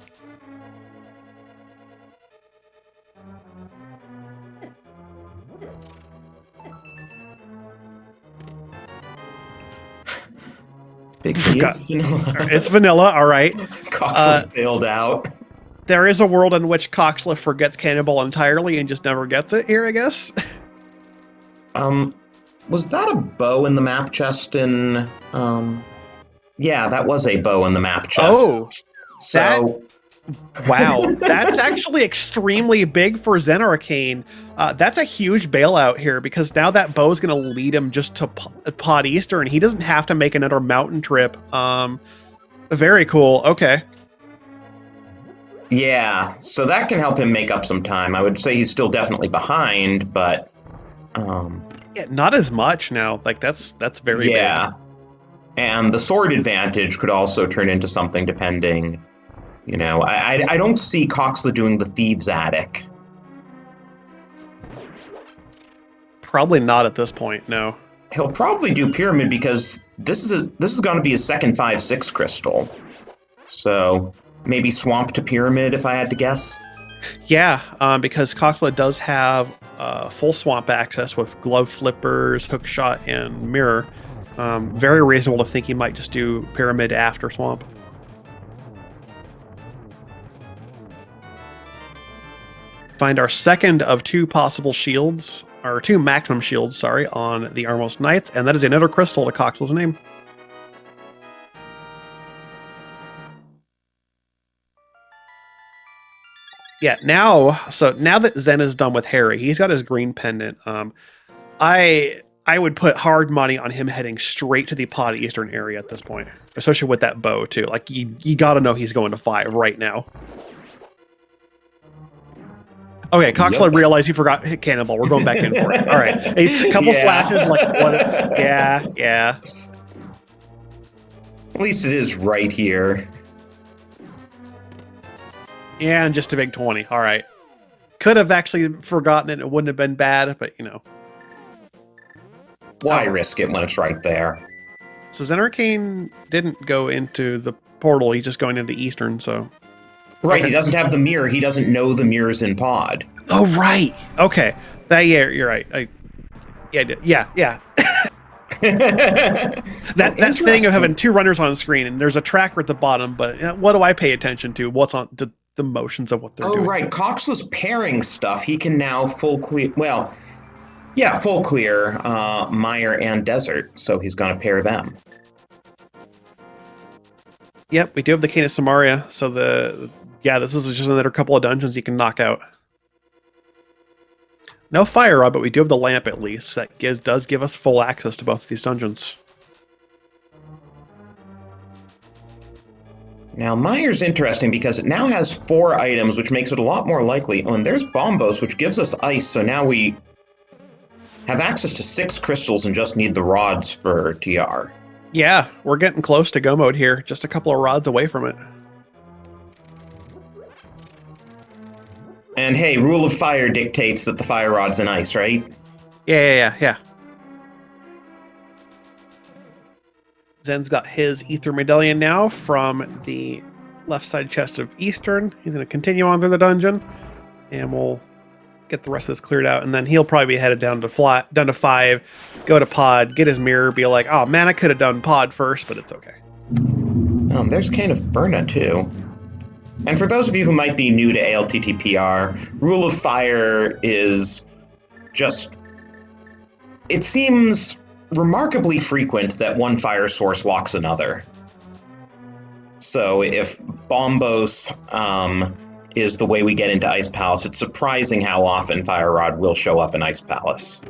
Big key is vanilla. It's vanilla, all right. Coxla's bailed out. There is a world in which Coxla forgets Cannonball entirely and just never gets it here, I guess. Was that a bow in the map chest in, yeah, that was a bow in the map chest. Oh, so... Wow, that's actually extremely big for Zen Arcane. That's a huge bailout here because now that bow is going to lead him just to Pod Easter, and he doesn't have to make another mountain trip. Very cool. Okay. Yeah, so that can help him make up some time. I would say he's still definitely behind, but yeah, not as much now. Like that's very big. And the sword advantage could also turn into something depending. You know, I don't see Coxla doing the Thieves' Attic. Probably not at this point, no. He'll probably do Pyramid because this is going to be his second 5/6 crystal. So maybe Swamp to Pyramid if I had to guess. Yeah, because Coxla does have full Swamp access with Glove Flippers, Hook Shot, and Mirror. Very reasonable to think he might just do Pyramid after Swamp. Find our second of two possible shields, or two maximum shields, sorry, on the Armos Knights, and that is another crystal to Coxla's name. Yeah, now that Zen is done with Harry, he's got his green pendant. I would put hard money on him heading straight to the Pod Eastern area at this point, especially with that bow too. Like you got to know he's going to 5 right now. Okay, Coxla realized he forgot hit Cannonball. We're going back in for it. All right, a couple slashes, like what? Yeah. At least it is right here. Yeah, and just a big 20. All right, could have actually forgotten it. It wouldn't have been bad, but you know, why risk it when it's right there? So Zen Arcane didn't go into the portal. He's just going into Eastern. So. Right, he doesn't have the mirror. He doesn't know the mirror's in pod. Oh, right. Okay. Yeah, you're right. Yeah. that thing of having two runners on the screen and there's a tracker at the bottom, but what do I pay attention to? What's on the motions of what they're doing? Oh, right. Coxla's pairing stuff. He can now full clear. Well, yeah, full clear Mire and Desert. So he's going to pair them. Yep, we do have the Cane of Samaria. So this is just another couple of dungeons you can knock out. No fire rod, but we do have the lamp at least. That does give us full access to both of these dungeons. Now, Mire's interesting because it now has 4 items, which makes it a lot more likely. Oh, and there's Bombos, which gives us ice, so now we have access to 6 crystals and just need the rods for TR. Yeah, we're getting close to go mode here. Just a couple of rods away from it. And hey, rule of fire dictates that the fire rod's in ice, right? Yeah. Zen's got his ether medallion now from the left side chest of Eastern. He's going to continue on through the dungeon, and we'll get the rest of this cleared out, and then he'll probably be headed down to 5, go to pod, get his mirror, be like, oh man, I could have done pod first, but it's okay. There's Cane of Burna too. And for those of you who might be new to ALTTPR, Rule of Fire is just... It seems remarkably frequent that one fire source locks another. So if Bombos is the way we get into Ice Palace, it's surprising how often Fire Rod will show up in Ice Palace.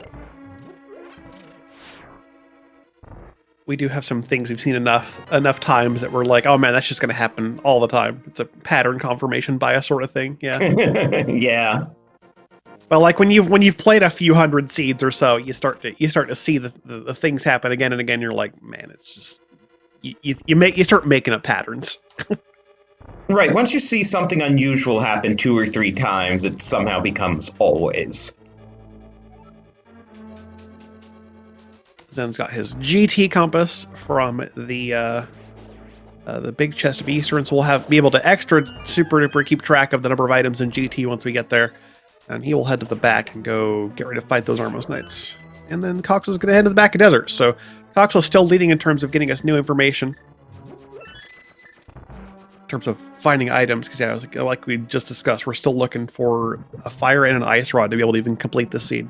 We do have some things we've seen enough times that we're like, oh man, that's just going to happen all the time. It's a pattern confirmation bias sort of thing. Yeah. Yeah. But like when you've played a few hundred seeds or so, you start to see the things happen again and again. You're like, man, it's just you start making up patterns. Right. Once you see something unusual happen 2 or 3 times, it somehow becomes always. Zen's got his GT compass from the big chest of Eastern, so we'll be able to super duper keep track of the number of items in GT once we get there. And he will head to the back and go get ready to fight those Armos Knights. And then Cox is going to head to the back of Desert. So Cox was still leading in terms of getting us new information. In terms of finding items, because yeah, like we just discussed, we're still looking for a fire and an ice rod to be able to even complete this seed.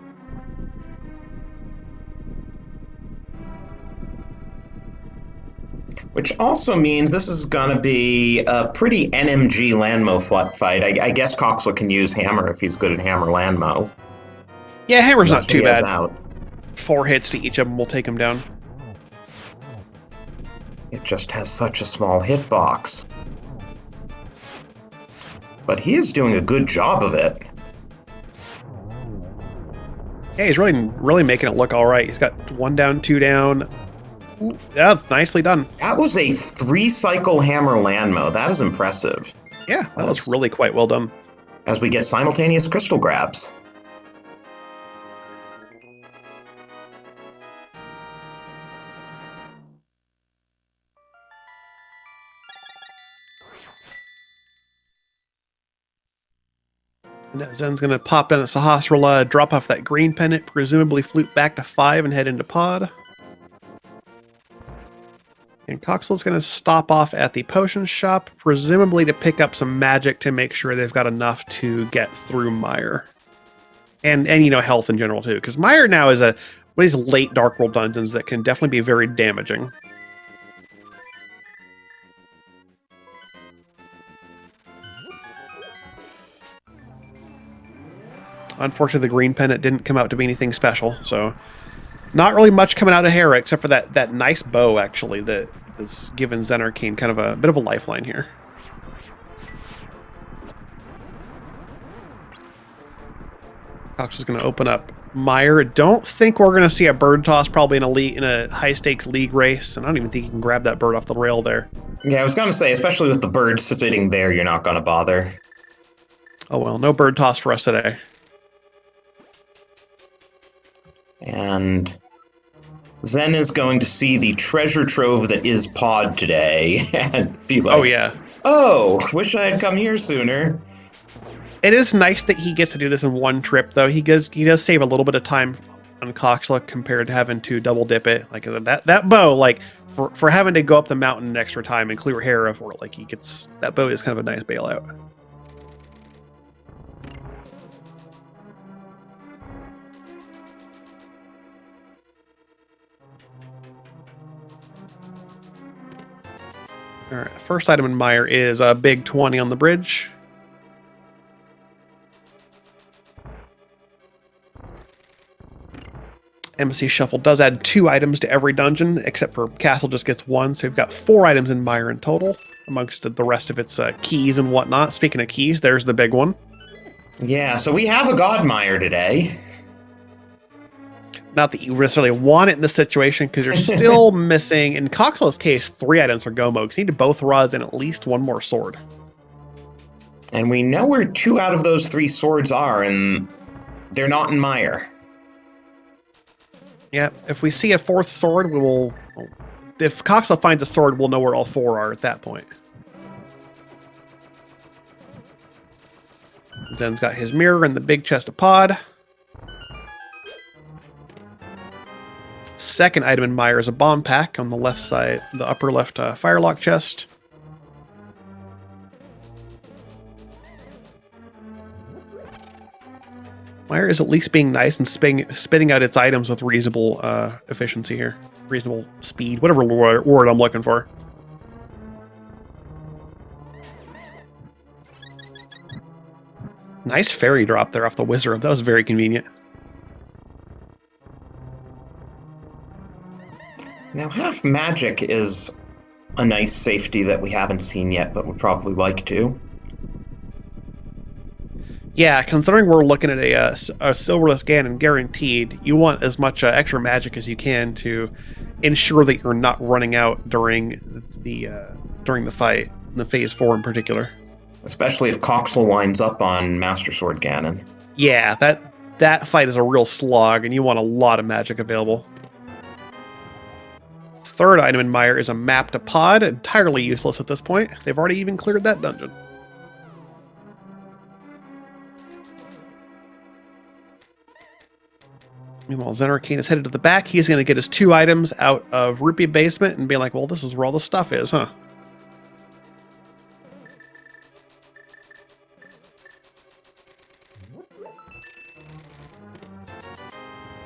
Which also means this is going to be a pretty NMG Landmo fight. I guess Coxla can use Hammer if he's good at Hammer Landmo. Yeah, Hammer's not too bad. Out. 4 hits to each of them will take him down. It just has such a small hitbox. But he is doing a good job of it. Yeah, he's really making it look all right. He's got 1 down, 2 down. Ooh, yeah, nicely done. That was a 3-cycle Hammer Landmo. That is impressive. Yeah, that was really quite well done. As we get simultaneous crystal grabs. And Zen's going to pop down at Sahasrara, drop off that green pennant, presumably flute back to 5 and head into pod. And Coxwell's going to stop off at the potion shop, presumably to pick up some magic to make sure they've got enough to get through Mire. And health in general, too. Because Mire now is one of these late Dark World dungeons that can definitely be very damaging. Unfortunately, the green pennant didn't come out to be anything special, so... Not really much coming out of Hera, except for that nice bow, actually, that is giving Zen Arcane kind of a bit of a lifeline here. Cox is going to open up Mire. Don't think we're going to see a bird toss probably in a high-stakes league race, and I don't even think you can grab that bird off the rail there. Yeah, I was going to say, especially with the bird sitting there, you're not going to bother. Oh well, no bird toss for us today. And... Zen is going to see the treasure trove that is pod today and be like, oh yeah, wish I had come here sooner. It is nice that he gets to do this in one trip, though. He does save a little bit of time on Coxla compared to having to double dip it. Like that bow, like for having to go up the mountain an extra time and clear Hera for it, like that bow is kind of a nice bailout. All right, first item in Mire is a big 20 on the bridge. Embassy Shuffle does add 2 items to every dungeon, except for Castle just gets 1, so we've got 4 items in Mire in total, amongst the rest of its keys and whatnot. Speaking of keys, there's the big one. Yeah, so we have a God Mire today. Not that you necessarily want it in this situation, because you're still missing, in Coxwell's case, 3 items for Gomo, because you need both rods and at least 1 more sword. And we know where 2 out of those 3 swords are, and they're not in Mire. Yeah, if we see a 4th sword, we will... If Coxla finds a sword, we'll know where all 4 are at that point. Zen's got his mirror and the big chest of pod. Second item in Mire is a bomb pack on the left side, the upper left firelock chest. Mire is at least being nice and spitting out its items with reasonable efficiency here. Reasonable speed, whatever word I'm looking for. Nice fairy drop there off the wizard. That was very convenient. Now, half magic is a nice safety that we haven't seen yet, but would probably like to. Yeah, considering we're looking at a silverless Ganon guaranteed, you want as much extra magic as you can to ensure that you're not running out during the fight, in the phase 4 in particular. Especially if Coxel winds up on Master Sword Ganon. Yeah, that fight is a real slog, and you want a lot of magic available. Third item in Mire is a map to pod, entirely useless at this point. They've already even cleared that dungeon. Meanwhile, Zen Arcane is headed to the back. He's going to get his 2 items out of Rupee Basement and be like, well, this is where all the stuff is, huh?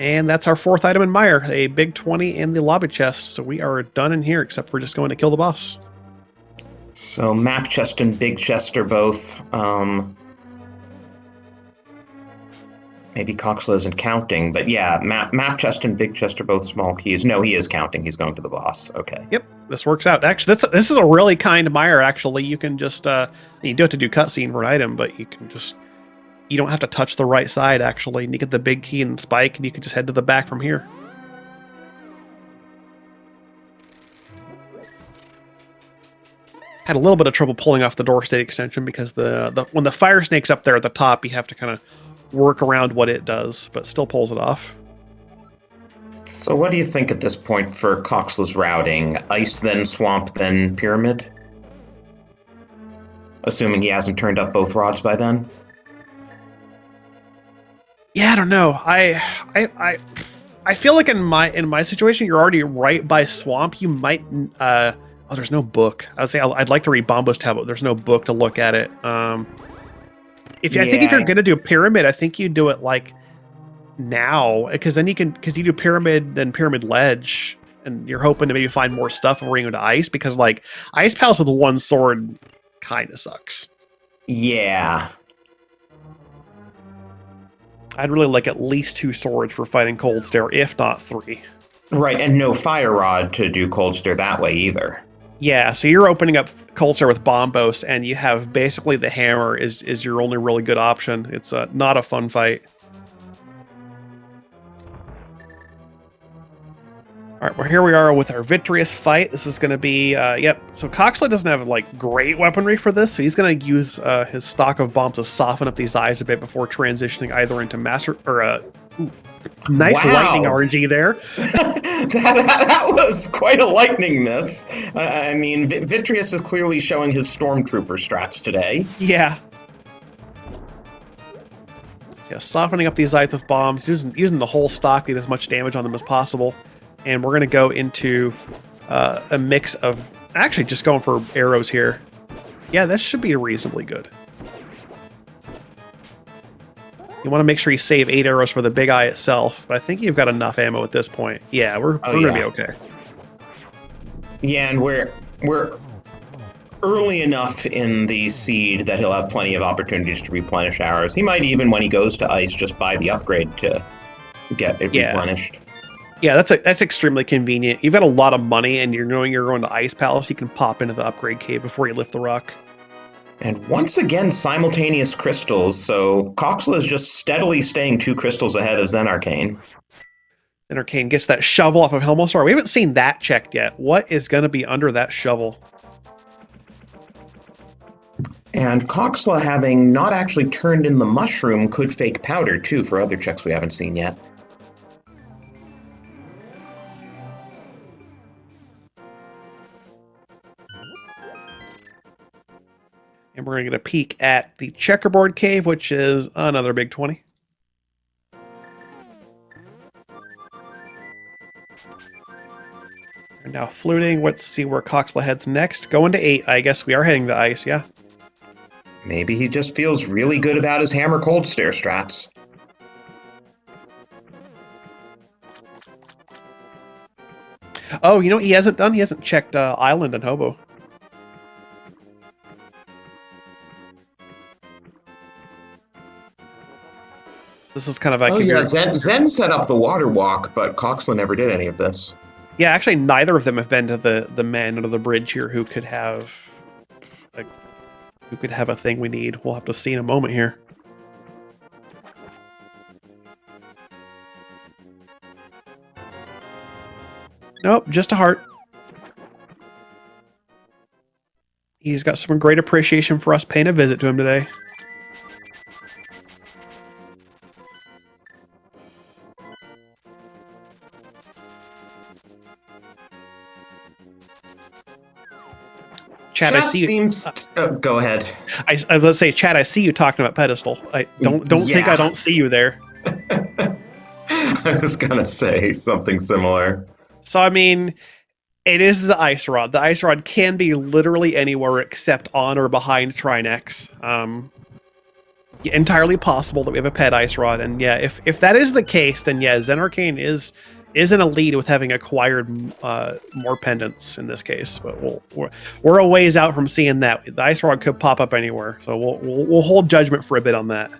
And that's our 4th item in Mire, a big 20 in the lobby chest. So we are done in here, except for just going to kill the boss. So map chest and big chest are both... maybe Coxla isn't counting, but yeah, map chest and big chest are both small keys. No, he is counting. He's going to the boss. Okay. Yep, this works out. Actually, this is a really kind Mire, actually. You can just... you do have to do cutscene for an item, but you can just... You don't have to touch the right side, actually. And you get the big key and the spike, and you can just head to the back from here. Had a little bit of trouble pulling off the door state extension because when the fire snake's up there at the top, you have to kind of work around what it does, but still pulls it off. So what do you think at this point for Coxla's routing? Ice, then swamp, then pyramid? Assuming he hasn't turned up both rods by then? Yeah, I don't know. I feel like in my situation, you're already right by swamp. You might. Oh, there's no book. I would say I'd like to read Bombo's tablet. There's no book to look at it. I think if you're gonna do a pyramid, I think you do it like now, because then you do pyramid, then pyramid ledge, and you're hoping to maybe find more stuff before you go to ice. Because like Ice Palace with 1 sword kind of sucks. Yeah. I'd really like at least 2 swords for fighting Cold Stare, if not 3. Right, and no fire rod to do Cold Stare that way either. Yeah, so you're opening up Cold Stare with Bombos, and you have basically the hammer is your only really good option. It's not a fun fight. All right, well, here we are with our victorious fight. This is going to be, yep. So Coxla doesn't have, like, great weaponry for this, so he's going to use his stock of bombs to soften up these eyes a bit before transitioning either into Master, or, nice lightning RNG there. that was quite a lightning miss. I mean, Vitrius is clearly showing his Stormtrooper strats today. Yeah. Yeah, softening up these eyes with bombs, using the whole stock to get as much damage on them as possible. And we're going to go into a mix of... Actually, just going for arrows here. Yeah, that should be reasonably good. You want to make sure you save 8 arrows for the big eye itself, but I think you've got enough ammo at this point. Yeah, we're going to be okay. Yeah, and we're early enough in the seed that he'll have plenty of opportunities to replenish arrows. He might even, when he goes to ice, just buy the upgrade to get it replenished. Yeah, that's extremely convenient. You've got a lot of money, and you're going to Ice Palace. You can pop into the upgrade cave before you lift the rock. And once again, simultaneous crystals. So Coxla is just steadily staying 2 crystals ahead of Zen Arcane. Zen Arcane gets that shovel off of Helmostar. We haven't seen that checked yet. What is going to be under that shovel? And Coxla, having not actually turned in the mushroom, could fake powder, too, for other checks we haven't seen yet. And we're going to get a peek at the checkerboard cave, which is another big 20. We're now fluting. Let's see where Coxla heads next. Going to 8. I guess we are heading to ice, yeah. Maybe he just feels really good about his hammer cold stare strats. Oh, you know what he hasn't done? He hasn't checked Island and Hobo. This is kind of like... Oh yeah, Zen set up the water walk, but Coxla never did any of this. Yeah, actually, neither of them have been to the man under the bridge here who could have a thing we need. We'll have to see in a moment here. Nope, just a heart. He's got some great appreciation for us paying a visit to him today. Chad, I see you. Go ahead. I was say, Chad, I see you talking about pedestal. I don't think I don't see you there. I was gonna say something similar. So I mean, it is the ice rod. The ice rod can be literally anywhere except on or behind Trinex. Entirely possible that we have a pet ice rod, and yeah, if that is the case, then yeah, Zen Arcane is in a lead with having acquired more pendants in this case. But we're a ways out from seeing that. The ice rod could pop up anywhere, so we'll hold judgment for a bit on that.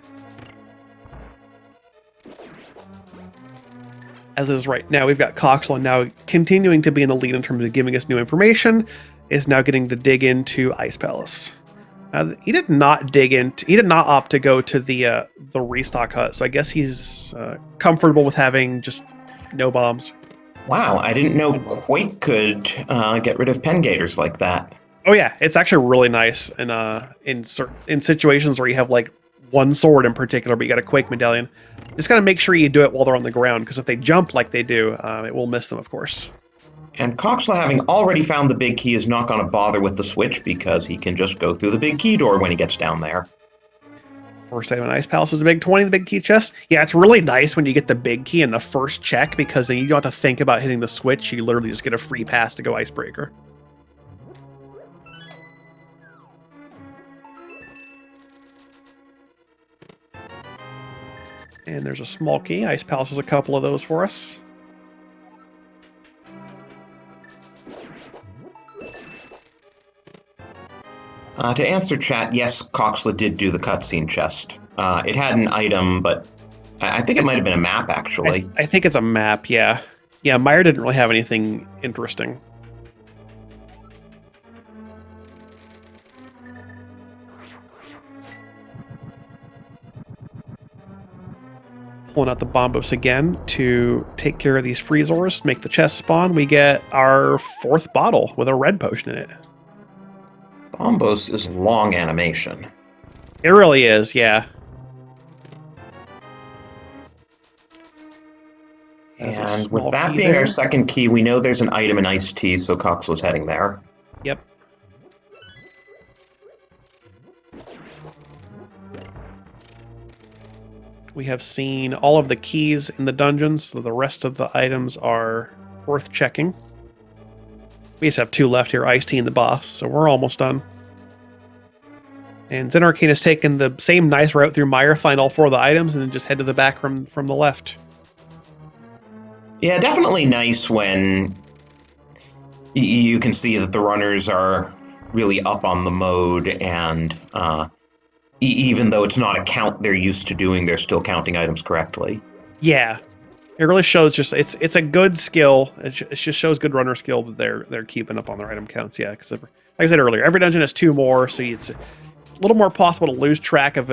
As it is right now, we've got Coxla now continuing to be in the lead in terms of giving us new information. Is now getting to dig into Ice Palace. He did not opt to go to the restock hut, so I guess he's comfortable with having just no bombs. Wow, I didn't know Quake could get rid of pen gators like that. Oh yeah, it's actually really nice in situations where you have like one sword in particular, but you got a Quake medallion. Just gotta make sure you do it while they're on the ground, because if they jump like they do, it will miss them, of course. And Coxla, having already found the big key, is not going to bother with the switch because he can just go through the big key door when he gets down there. First item in Ice Palace is a big 20, the big key chest. Yeah, it's really nice when you get the big key in the first check, because then you don't have to think about hitting the switch. You literally just get a free pass to go Icebreaker. And there's a small key. Ice Palace has a couple of those for us. To answer chat, yes, Coxla did do the cutscene chest. It had an item, but I think it might have been a map, actually. I think it's a map, yeah. Yeah, Meyer didn't really have anything interesting. Pulling out the Bombos again to take care of these Freezors, make the chest spawn. We get our 4th bottle with a red potion in it. Bombos is long animation. It really is, yeah. And with that being our second key, we know there's an item in iced tea, so Coxla's heading there. Yep. We have seen all of the keys in the dungeons, so the rest of the items are worth checking. We just have 2 left here, Ice Tea and the boss, so we're almost done. And Zen Arcane has taken the same nice route through Meyer, find all 4 of the items, and then just head to the back from the left. Yeah, definitely nice when you can see that the runners are really up on the mode, and even though it's not a count they're used to doing, they're still counting items correctly. Yeah. It really shows just it's a good skill. It just shows good runner skill that they're keeping up on their item counts. Yeah, because like I said earlier, every dungeon has 2 more, so it's a little more possible to lose track of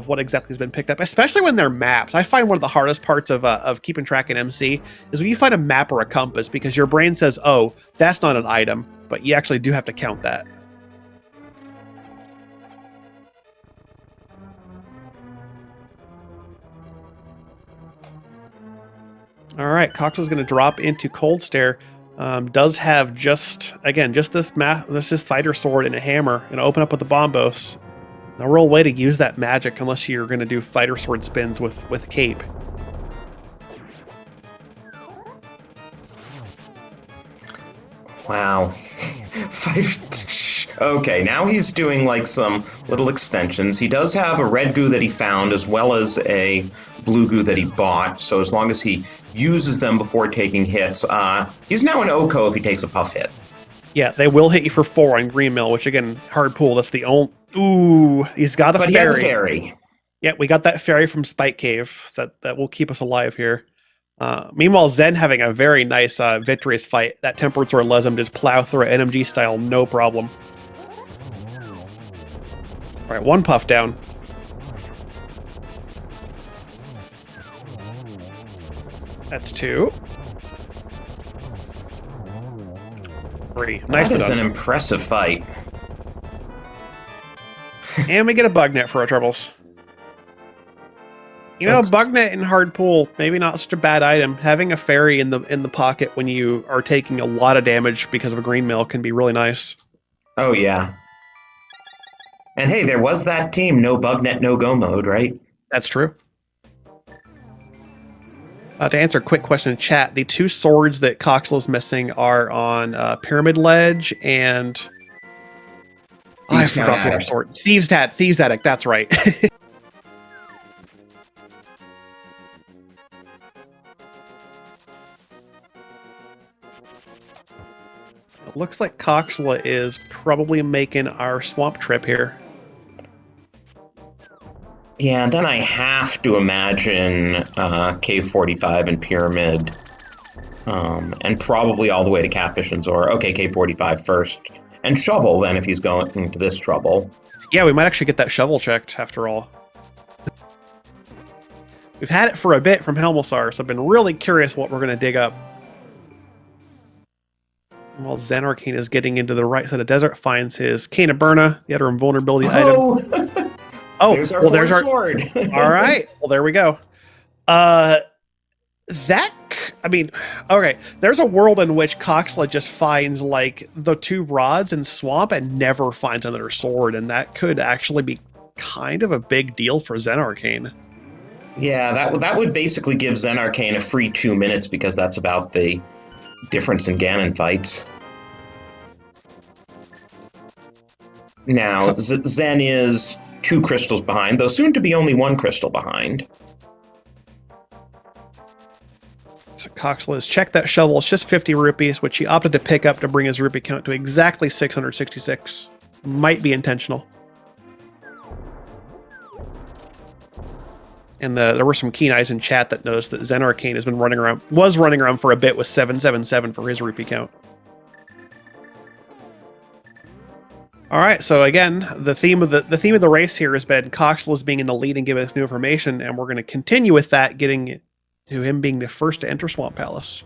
what exactly has been picked up, especially when they're maps. I find one of the hardest parts of keeping track in MC is when you find a map or a compass, because your brain says, "Oh, that's not an item," but you actually do have to count that. All right, Coxel's going to drop into Cold Stare. Does have just this fighter sword and a hammer, and open up with the Bombos. No real way to use that magic unless you're going to do fighter sword spins with cape. Wow. Okay, now he's doing like some little extensions. He does have a red goo that he found as well as a blue goo that he bought. So as long as he uses them before taking hits, he's now an OCO if he takes a puff hit. Yeah, they will hit you for 4 on Green Mill, which again, hard pull. That's the only. Ooh, he's got a But fairy. he has a fairy. Yeah, we got that fairy from Spike Cave that will keep us alive here. Meanwhile, Zen having a very nice victorious fight. That Tempered Sword lets him just plow through it NMG style, no problem. All right, 1 puff down. That's 2. 3. Nice. That is an impressive fight. And we get a bug net for our troubles. You know, bug net and hard pull, maybe not such a bad item. Having a fairy in the pocket when you are taking a lot of damage because of a green mill can be really nice. Oh yeah. And hey, there was that team, no bug net, no go mode, right? That's true. To answer a quick question in chat, the 2 swords that Coxel is missing are on Pyramid Ledge and... I forgot the other sword. Thieves Attic, that's right. It looks like Coxla is probably making our swamp trip here. Yeah, and then I have to imagine Cave 45 and Pyramid, and probably all the way to Catfish and Zora. Okay, Cave 45 first. And Shovel, then, if he's going into this trouble. Yeah, we might actually get that shovel checked, after all. We've had it for a bit from Helmelsar, so I've been really curious what we're going to dig up. While Zen Arcane is getting into the right side of desert, finds his Cane of Burna, the other invulnerability item. Oh, there's our sword. All right, well, there we go. Okay, there's a world in which Coxla just finds like the 2 rods in swamp and never finds another sword, and that could actually be kind of a big deal for Zen Arcane. Yeah, that would basically give Zen Arcane a free 2 minutes because that's about the difference in Ganon fights. Now, Zen is 2 crystals behind, though soon to be only 1 crystal behind. So Coxla has checked that shovel. It's just 50 rupees, which he opted to pick up to bring his rupee count to exactly 666. Might be intentional. And there were some keen eyes in chat that noticed that Zen Arcane was running around for a bit with 777 for his rupee count. All right, so again, the theme of the race here has been Coxla's being in the lead and giving us new information, and we're going to continue with that, getting to him being the first to enter Swamp Palace.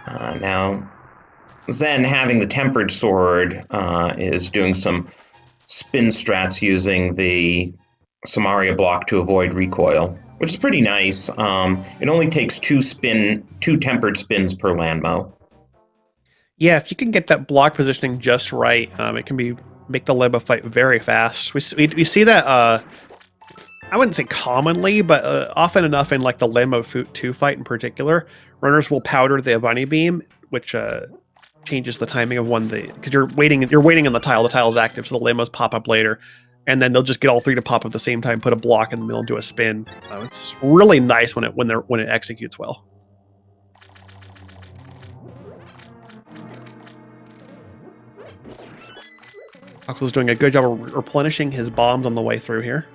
Now, Zen, having the Tempered Sword, is doing some spin strats using the Samaria block to avoid recoil, which is pretty nice. It only takes 2 tempered spins per Landmo. Yeah, if you can get that block positioning just right, it can make the Leba fight very fast. We see that, I wouldn't say commonly, but often enough in like the Lemmo Flute 2 fight in particular. Runners will powder the bunny beam, which changes the timing of when because you're waiting on the tile is active, so the Lemos pop up later, and then they'll just get all 3 to pop at the same time, put a block in the middle and do a spin. It's really nice when it executes well. Coxla's doing a good job of replenishing his bombs on the way through here.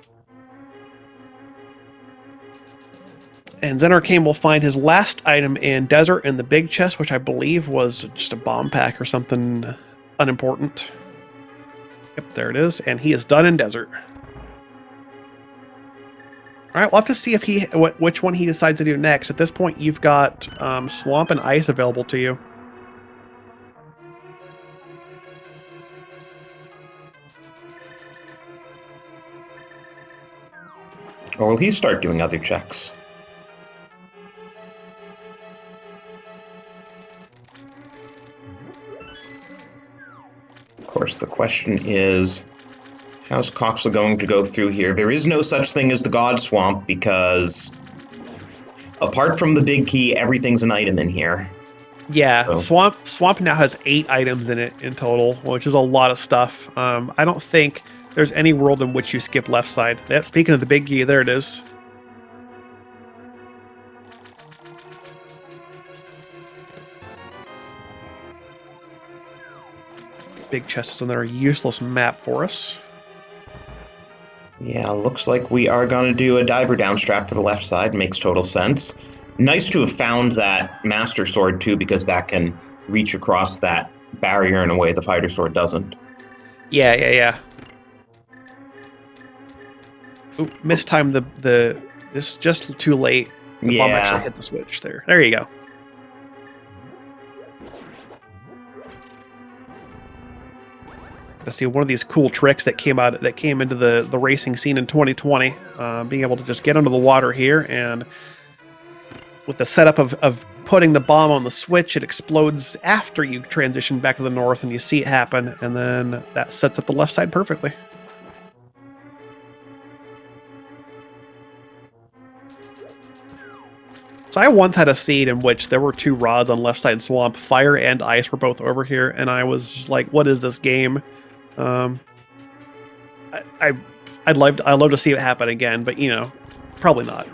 And Zen Arcane will find his last item in Desert in the big chest, which I believe was just a bomb pack or something unimportant. Yep, there it is. And he is done in Desert. All right, we'll have to see if which one he decides to do next. At this point, you've got Swamp and Ice available to you. Or will he start doing other checks? Of course, the question is, how's Coxla going to go through here? There is no such thing as the God Swamp because, apart from the big key, everything's an item in here. Yeah, So. Swamp now has 8 items in it in total, which is a lot of stuff. I don't think there's any world in which you skip left side. Yeah, speaking of the big key, there it is. Big chest is another useless map for us. Yeah, looks like we are going to do a diver downstrap for the left side. Makes total sense. Nice to have found that Master Sword, too, because that can reach across that barrier in a way the Fighter Sword doesn't. Yeah. Ooh, mistimed the... This just too late. The bomb actually hit the switch there. There you go. I see one of these cool tricks that came into the racing scene in 2020. Being able to just get under the water here, and with the setup of putting the bomb on the switch, it explodes after you transition back to the north and you see it happen, and then that sets up the left side perfectly. So I once had a seed in which there were 2 rods on left side swamp. Fire and ice were both over here, and I was just like, "What is this game?" I'd love to see it happen again, but probably not.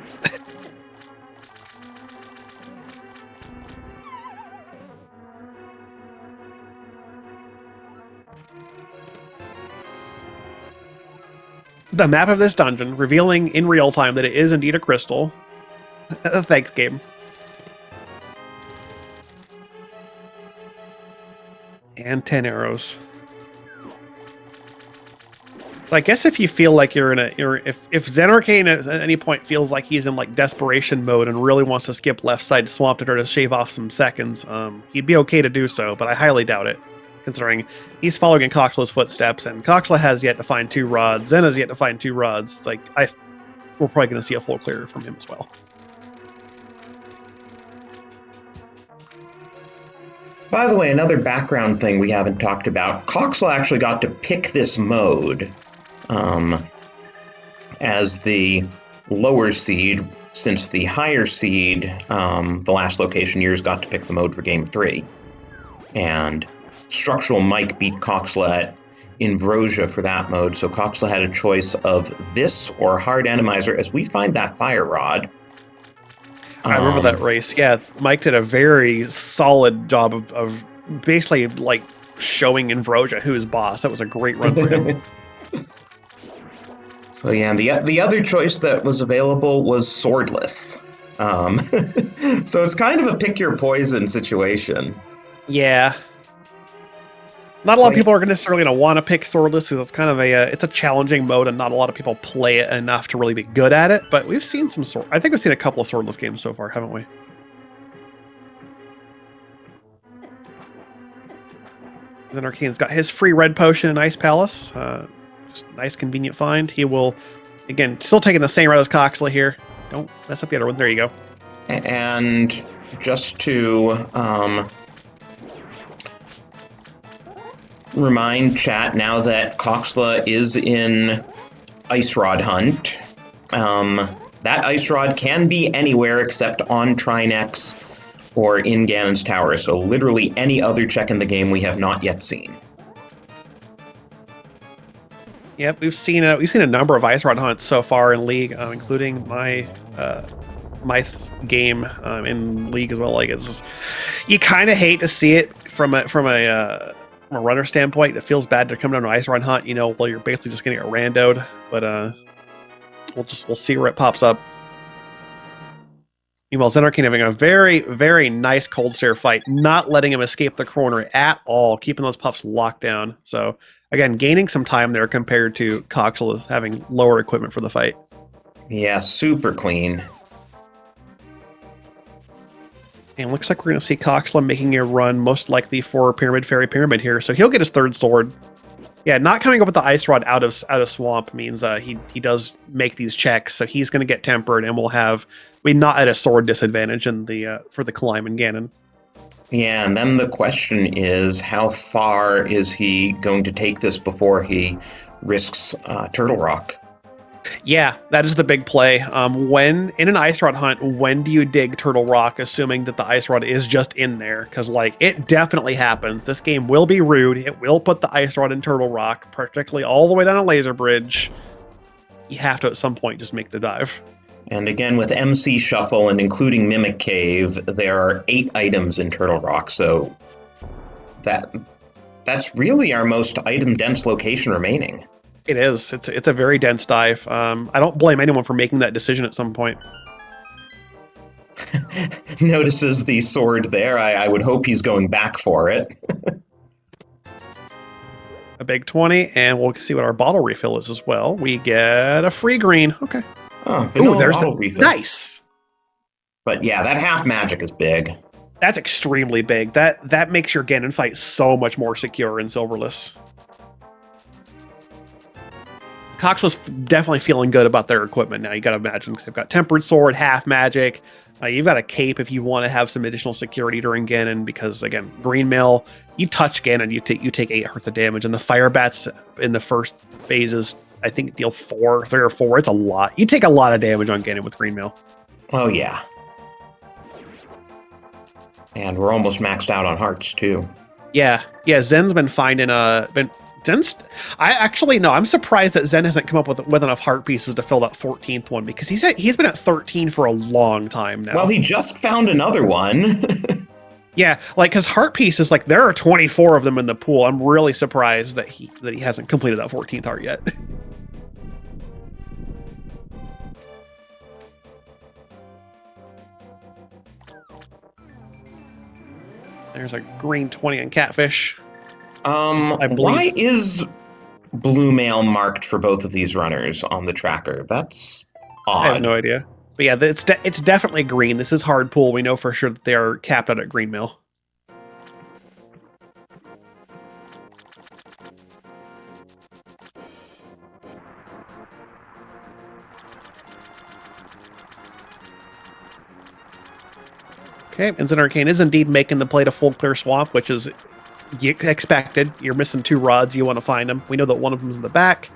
The map of this dungeon, revealing in real time that it is indeed a crystal. Thanks, game. And 10 arrows. So I guess if you feel like if Xenarcane at any point feels like he's in like desperation mode and really wants to skip left side swamp to try to shave off some seconds, he'd be okay to do so, but I highly doubt it, considering he's following in Coxla's footsteps, and Coxla has yet to find 2 rods, Zen has yet to find 2 rods. Like, we're probably going to see a full clear from him as well. By the way, another background thing we haven't talked about, Coxla actually got to pick this mode as the lower seed, since the higher seed, the Last Locationeers, got to pick the mode for Game 3. And Structural Mike beat Coxla at Invrosia for that mode, so Coxla had a choice of this or Hard Randomizer as we find that Fire Rod. I remember that race. Yeah, Mike did a very solid job of basically like showing Invrosia who's boss. That was a great run for him. So yeah, the other choice that was available was Swordless. So it's kind of a pick your poison situation. Yeah. Not a lot of people are necessarily going to want to pick Swordless because it's kind of it's a challenging mode and not a lot of people play it enough to really be good at it. But we've seen I think we've seen a couple of Swordless games so far, haven't we? Then Arcane's got his free red potion in Ice Palace. Just a nice convenient find. He will, again, still taking the same route as Coxla here. Don't mess up the other one. There you go. And just to remind chat, now that Coxla is in Ice Rod Hunt, that Ice Rod can be anywhere except on Trinex or in Ganon's Tower, so literally any other check in the game we have not yet seen. Yep, we've seen a number of Ice Rod hunts so far in League, including my game in League as well. Like, you kind of hate to see it from a runner standpoint. It feels bad to come down to Ice Rod hunt, while you're basically just getting it randoed. But we'll see where it pops up. Meanwhile, Xenarcane having a very, very nice cold stare fight, not letting him escape the corner at all, keeping those puffs locked down. So again, gaining some time there compared to Coxla having lower equipment for the fight. Yeah, super clean. And looks like we're going to see Coxla making a run, most likely for Pyramid Fairy Pyramid here. So he'll get his 3rd sword. Yeah, not coming up with the ice rod out of swamp means he does make these checks, so he's going to get tempered, and we not at a sword disadvantage in the for the climb and Ganon. Yeah, and then the question is, how far is he going to take this before he risks Turtle Rock? Yeah, that is the big play. When in an ice rod hunt, when do you dig Turtle Rock, assuming that the ice rod is just in there? Because like it definitely happens. This game will be rude. It will put the ice rod in Turtle Rock, particularly all the way down a laser bridge. You have to at some point just make the dive. And again, with MC Shuffle and including Mimic Cave, there are 8 items in Turtle Rock, so that's really our most item-dense location remaining. It is. It's a very dense dive. I don't blame anyone for making that decision at some point. Notices the sword there. I would hope he's going back for it. A big 20, and we'll see what our bottle refill is as well. We get a free green. Okay. Oh, vanilla there's bottle refill. Nice. But yeah, that half magic is big. That's extremely big. That makes your Ganon fight so much more secure in Silverless. Cox was definitely feeling good about their equipment now. You got to imagine, because they've got Tempered Sword, half magic. You've got a cape if you want to have some additional security during Ganon, because again, Green Mail, you touch Ganon, you take 8 hearts of damage, and the Fire Bats in the first phases, I think, deal 3 or 4. It's a lot. You take a lot of damage on Ganon with Green Mail. Oh yeah. And we're almost maxed out on hearts too. Yeah. Zen's been finding I'm surprised that Zen hasn't come up with enough heart pieces to fill that 14th one, because he's been at 13 for a long time now. Well, he just found another one. Yeah, like, because heart pieces, like, there are 24 of them in the pool. I'm really surprised that he hasn't completed that 14th heart yet. There's a green 20 on Catfish. Why is blue mail marked for both of these runners on the tracker? That's odd. I have no idea. But yeah, it's definitely green. This is hard pool. We know for sure that they are capped out at green mail. Okay, and Zen Arcane is indeed making the play to full clear swamp, which is expected. You're missing 2 rods. You want to find them. We know that one of them is in the back.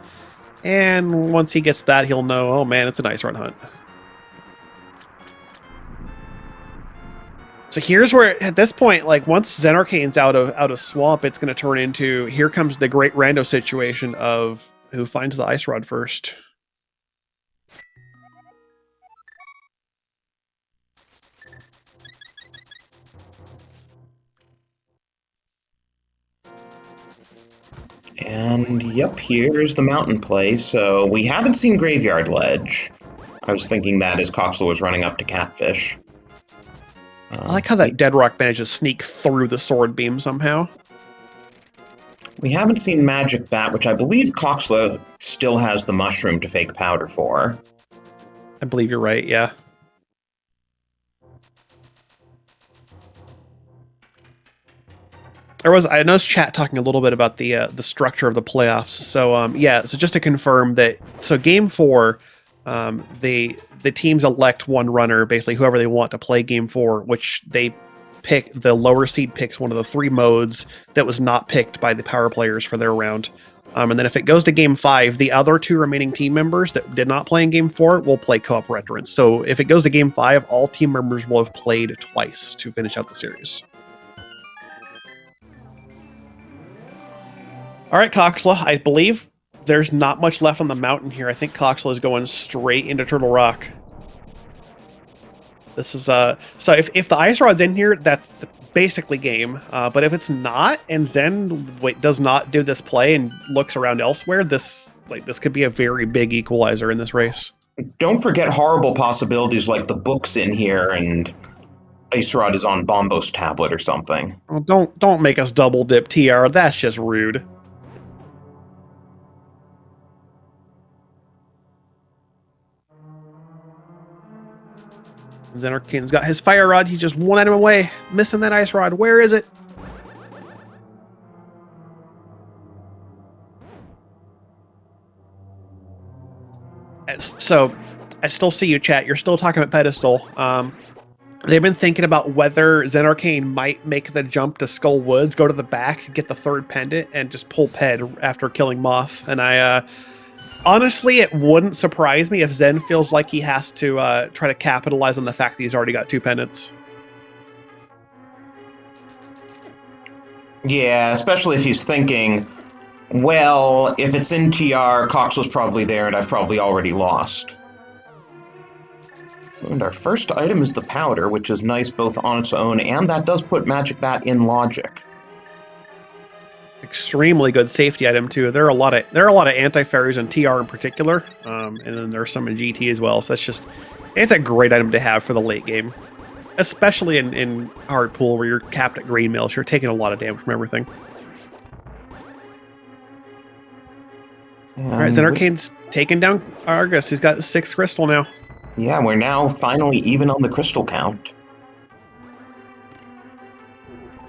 And once he gets that, he'll know, oh man, it's a nice run hunt. So here's where, at this point, like, once Zen Arcane's out of swamp, it's going to turn into, here comes the great rando situation of who finds the ice rod first. And yep, here's the mountain play. So we haven't seen Graveyard Ledge. I was thinking that as Coxel was running up to Catfish. I like how that Dead Rock managed to sneak through the sword beam somehow. We haven't seen Magic Bat, which I believe Coxla still has the mushroom to fake powder for. I believe you're right, yeah. I noticed chat talking a little bit about the structure of the playoffs. So so just to confirm that, so game 4, the teams elect one runner, basically whoever they want to play game 4, which they pick. The lower seed picks one of the 3 modes that was not picked by the power players for their round. And then if it goes to game 5, the other 2 remaining team members that did not play in game 4 will play co-op veterans. So if it goes to game 5, all team members will have played twice to finish out the series. All right, Coxla, I believe there's not much left on the mountain here. I think Coxla is going straight into Turtle Rock. This is so if the ice rod's in here, that's basically game. But if it's not, and Zen does not do this play and looks around elsewhere, this could be a very big equalizer in this race. Don't forget horrible possibilities like the book's in here and ice rod is on Bombo's tablet or something. Well, don't make us double dip TR. That's just rude. Zen Arcane's got his fire rod. He's just 1 item away. Missing that ice rod. Where is it? right, so I still see you, chat. You're still talking about pedestal. They've been thinking about whether Zen Arcane might make the jump to Skull Woods, go to the back, get the third pendant, and just pull Ped after killing Moth. And I honestly, it wouldn't surprise me if Zen feels like he has to try to capitalize on the fact that he's already got 2 pendants. Yeah, especially if he's thinking, well, if it's in TR, Cox was probably there and I've probably already lost. And our first item is the powder, which is nice both on its own, and that does put Magic Bat in logic. Extremely good safety item too. There are a lot of anti-fairies in TR in particular, and then there's some in GT as well. So it's a great item to have for the late game, especially in hard pool where you're capped at green mills. You're taking a lot of damage from everything. All right, Zen Arcane's taking down Argus. He's got 6th crystal now. Yeah, we're now finally even on the crystal count.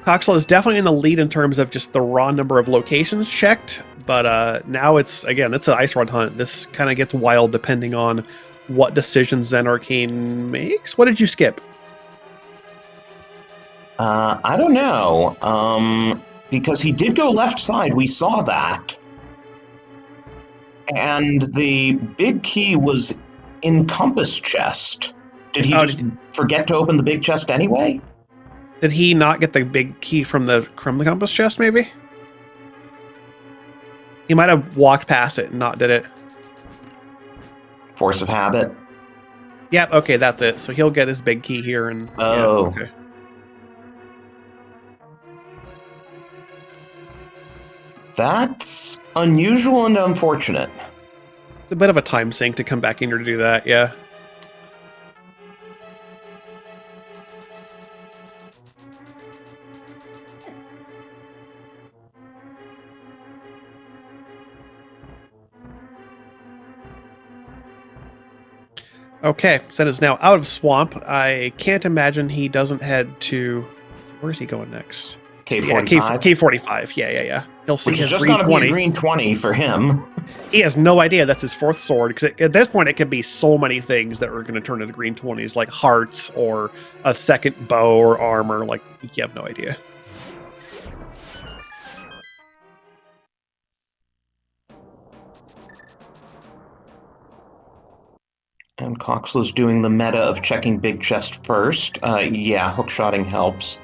Coxwell is definitely in the lead in terms of just the raw number of locations checked, but now it's an Ice Rod hunt. This kind of gets wild depending on what decisions Zen Arcane makes. What did you skip? I don't know, because he did go left side, we saw that. And the big key was in Compass chest. Did he forget to open the big chest anyway? Did he not get the big key from the Compass chest, maybe? He might have walked past it and not did it. Force of habit. Yep, okay, that's it. So he'll get his big key here and... Oh. Yeah, okay. That's unusual and unfortunate. It's a bit of a time sink to come back in here to do that, yeah. Okay, Zen is now out of Swamp. I can't imagine he doesn't head to... Where's he going next? K45? K45, yeah. He'll see Which his is just green going to 20. be a green 20 for him. He has no idea that's his 4th sword, because at this point it could be so many things that are going to turn into green 20s, like hearts or a second bow or armor. Like, you have no idea. And Coxlow's doing the meta of checking big chest first. Yeah, hookshotting helps.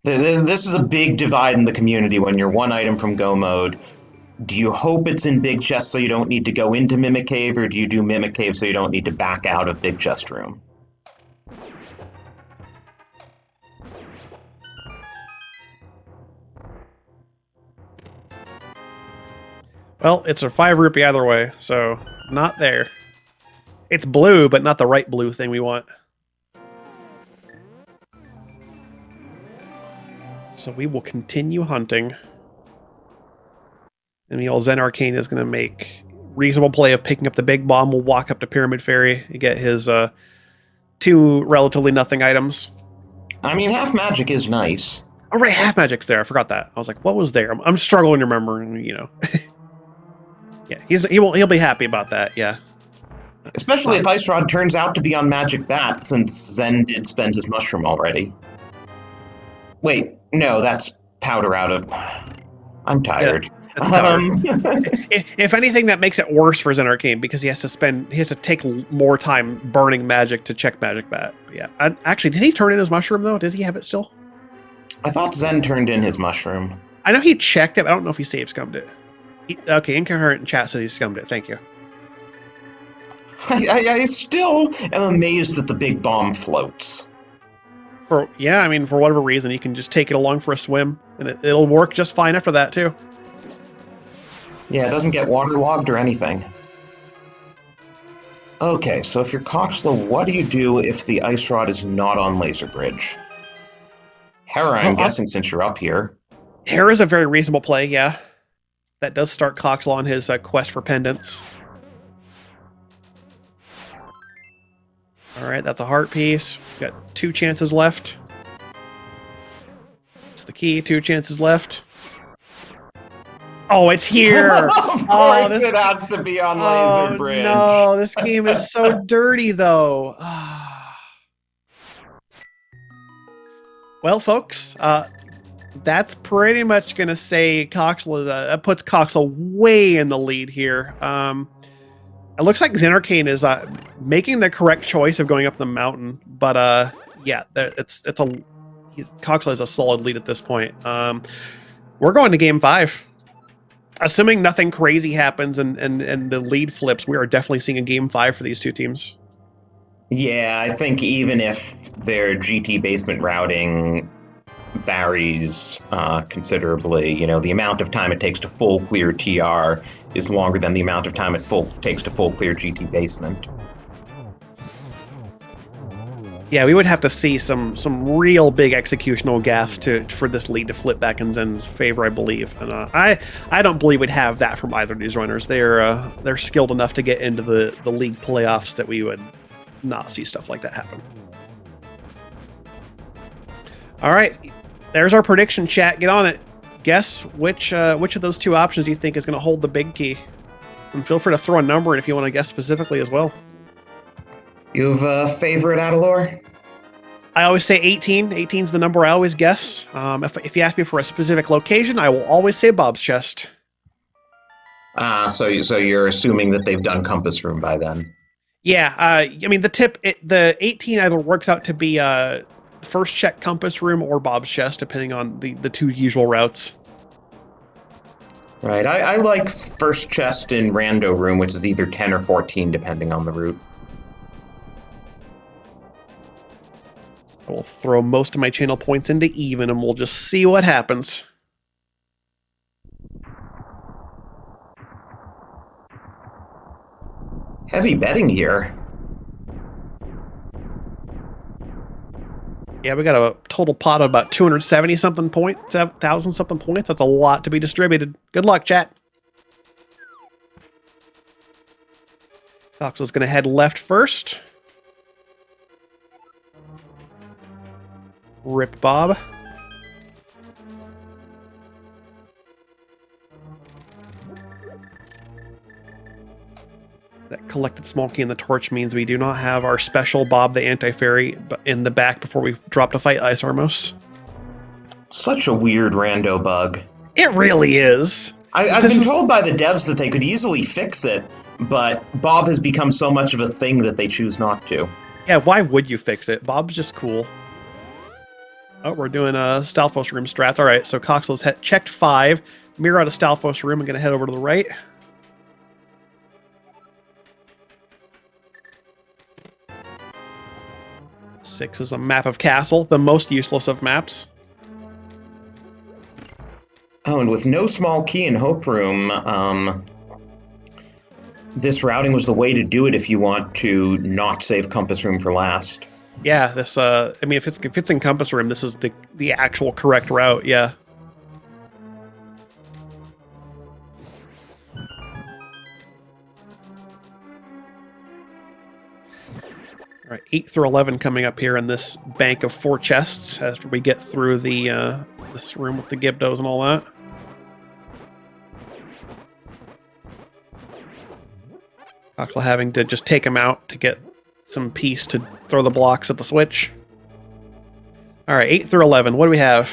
This is a big divide in the community when you're 1 item from go mode. Do you hope it's in big chest so you don't need to go into Mimic Cave, or do you do Mimic Cave so you don't need to back out of big chest room? Well, it's a 5 rupee either way, so not there. It's blue, but not the right blue thing we want. So we will continue hunting. And the old Zen Arcane is going to make reasonable play of picking up the big bomb. We'll walk up to Pyramid Fairy and get his 2 relatively nothing items. I mean, half magic is nice. Oh, right, half magic's there. I forgot that. I was like, what was there? I'm struggling to remember, you know. Yeah, he'll be happy about that, yeah. Especially if Ice Rod turns out to be on Magic Bat, since Zen did spend his mushroom already. Wait, no, that's powder out of... I'm tired. Yeah, if anything, that makes it worse for Zen Arcane, because he has to take more time burning magic to check Magic Bat. Yeah. Actually, did he turn in his mushroom, though? Does he have it still? I thought Zen turned in his mushroom. I know he checked it, but I don't know if he save scummed it. Okay, Incoherent in chat said he scummed it. Thank you. I still am amazed that the big bomb floats. For whatever reason, you can just take it along for a swim, and it'll work just fine after that, too. Yeah, it doesn't get waterlogged or anything. Okay, so if you're Coxlow, what do you do if the Ice Rod is not on Laser Bridge? Hera, I'm guessing, since you're up here. Hera is a very reasonable play, yeah. That does start Coxlaw on his quest for pendants. All right, that's a heart piece. We've got 2 chances left. That's the key, 2 chances left. Oh, it's here. Of Oh, course, it has to be on oh Laser Bridge. no, this game is so dirty though. Well, folks, that's pretty much gonna say Coxel. That puts Coxel way in the lead here. It looks like Xanarkane is making the correct choice of going up the mountain, but yeah, Coxel has a solid lead at this point. We're going to game 5. Assuming nothing crazy happens and the lead flips, we are definitely seeing a game 5 for these two teams. Yeah, I think even if their GT basement routing varies considerably, the amount of time it takes to full clear TR is longer than the amount of time it takes to full clear GT basement. Yeah, we would have to see some real big executional gaffes for this lead to flip back in Zen's favor, I believe. And I don't believe we'd have that from either of these runners. They're skilled enough to get into the league playoffs that we would not see stuff like that happen. All right, there's our prediction, chat. Get on it. Guess which of those two options do you think is going to hold the big key? And feel free to throw a number in if you want to guess specifically as well. You have a favorite, Adalor? I always say 18. 18's the number I always guess. If you ask me for a specific location, I will always say Bob's Chest. So you're assuming that they've done Compass Room by then? Yeah, I mean, the 18 either works out to be first check Compass Room or Bob's Chest, depending on the two usual routes. Right, I like first chest in Rando Room, which is either 10 or 14, depending on the route. I will throw most of my channel points into even, and we'll just see what happens. Heavy betting here. Yeah, we got a total pot of about 270-something points, 1,000-something points. That's a lot to be distributed. Good luck, chat. Coxel's going to head left first. Rip Bob. That collected small key in the torch means we do not have our special Bob the Anti-Fairy in the back before we drop to fight Ice Armos. Such a weird rando bug. It really is. I've been told by the devs that they could easily fix it, but Bob has become so much of a thing that they choose not to. Yeah, why would you fix it? Bob's just cool. Oh, we're doing Stalfos Room strats. All right, so Coxel's checked 5. Mirror out of Stalfos Room. I'm going to head over to the right. Six is a map of castle, the most useless of maps. Oh, and with no small key in Hope Room, this routing was the way to do it if you want to not save Compass Room for last. Yeah, this, I mean, if it's in Compass Room, this is the actual correct route, yeah. All right, 8 through 11 coming up here in this bank of 4 chests as we get through the this room with the Gibdos and all that. Coxel having to just take him out to get some peace to throw the blocks at the switch. All right, 8 through 11. What do we have?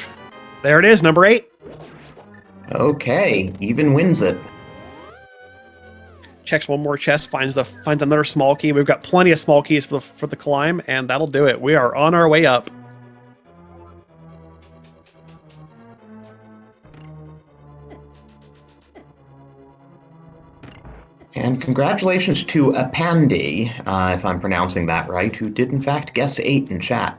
There it is, number 8. Okay, even wins it. Checks one more chest, finds another small key. We've got plenty of small keys for the climb, and that'll do it. We are on our way up. And congratulations to Apandi, if I'm pronouncing that right, who did in fact guess 8 in chat.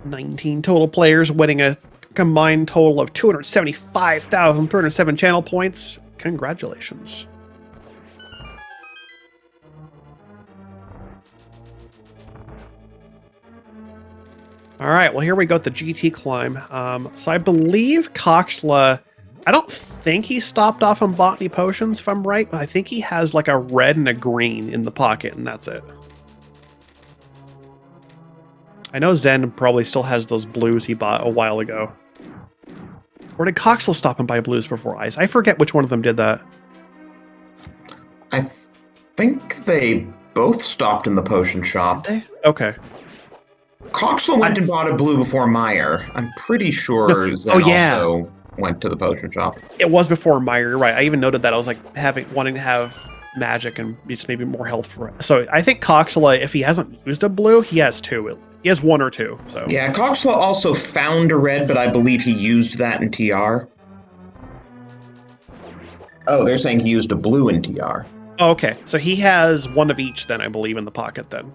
$19 total players, winning a combined total of 275,307 channel points. Congratulations. All right, well, here we go at the GT climb. So I believe Coxla, I don't think he stopped off on Botany Potions, if I'm right. I think he has like a red and a green in the pocket, and that's it. I know Zen probably still has those blues he bought a while ago. Or did Coxel stop and buy blues before ice? I forget which one of them did that. I think they both stopped in the potion shop. Did they? Okay. Coxel went and bought a blue before Meyer. I'm pretty sure Zen also went to the potion shop. It was before Meyer, you're right. I even noted that. I was like wanting to have magic and just maybe more health for it. So I think Coxel, if he hasn't used a blue, he has two. He has one or two. So yeah, Coxel also found a red, but I believe he used that in TR. Oh, they're saying he used a blue in TR. Oh, okay. So he has one of each then, I believe, in the pocket then.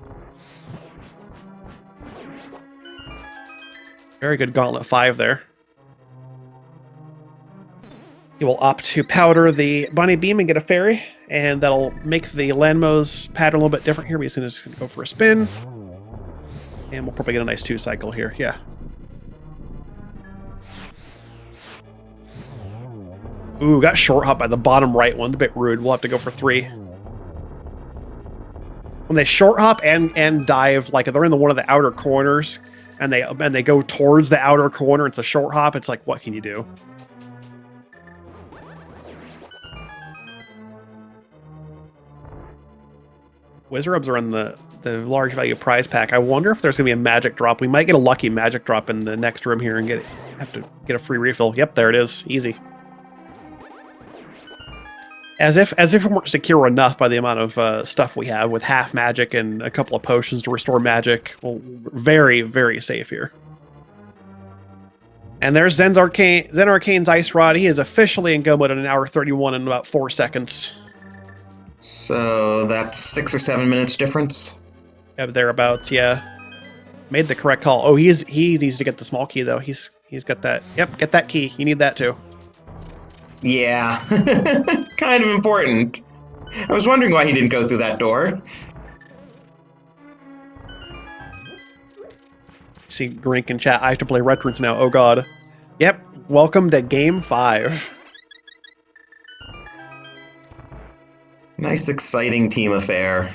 Very good Gauntlet 5 there. He will opt to powder the Bunny Beam and get a fairy, and that'll make the Landmo's pattern a little bit different here. We're just going to go for a spin. And we'll probably get a nice 2-cycle here. Yeah. Ooh, got short hop by the bottom right one. A bit rude. We'll have to go for 3. When they short hop and dive, like if they're in one of the outer corners and they go towards the outer corner, it's a short hop. It's like, what can you do? Wizards are in the large value prize pack. I wonder if there's going to be a magic drop. We might get a lucky magic drop in the next room here and have to get a free refill. Yep, there it is. Easy. As if we weren't secure enough by the amount of stuff we have with half magic and a couple of potions to restore magic. Well, very, very safe here. And there's Zen Arcane's Ice Rod. He is officially in go mode at 1 hour 31 in about 4 seconds. So that's 6 or 7 minutes difference? Yeah, thereabouts, yeah. Made the correct call. Oh, he needs to get the small key, though. He's got that. Yep, get that key. You need that, too. Yeah. Kind of important. I was wondering why he didn't go through that door. See Grink in chat. I have to play Retrance now. Oh, God. Yep. Welcome to Game 5. Nice, exciting team affair.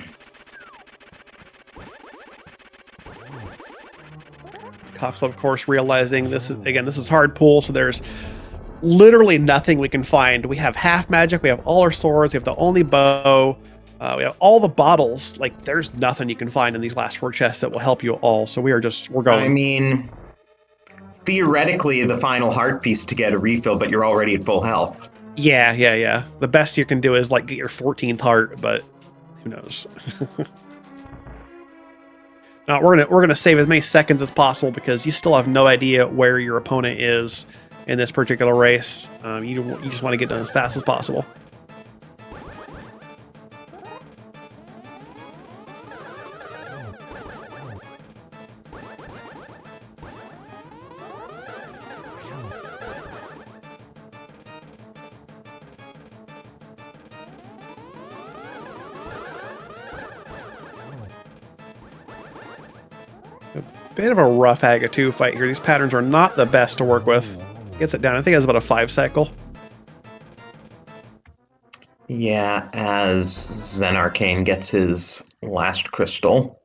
Coxel, of course, realizing this is hard pull, so there's literally nothing we can find. We have half magic, we have all our swords, we have the only bow, we have all the bottles. Like, there's nothing you can find in these last 4 chests that will help you all, so we're going. I mean, theoretically, the final heart piece to get a refill, but you're already at full health. Yeah. The best you can do is, like, get your 14th heart, but who knows? Now, we're gonna save as many seconds as possible because you still have no idea where your opponent is in this particular race. You just want to get done as fast as possible. Bit of a rough Aga 2 fight here. These patterns are not the best to work with. Gets it down. I think that's about a 5 cycle. Yeah, as Zen Arcane gets his last crystal.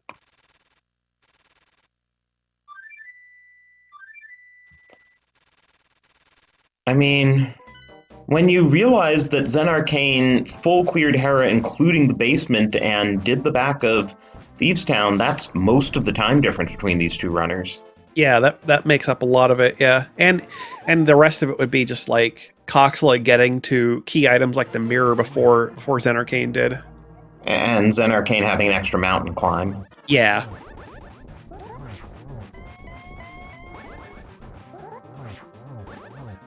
I mean, when you realize that Zen Arcane full cleared Hera, including the basement, and did the back of Thieves Town, that's most of the time difference between these two runners. Yeah, that makes up a lot of it, yeah. And the rest of it would be just like Coxel getting to key items like the mirror before Zen Arcane did. And Zen Arcane having an extra mountain climb. Yeah.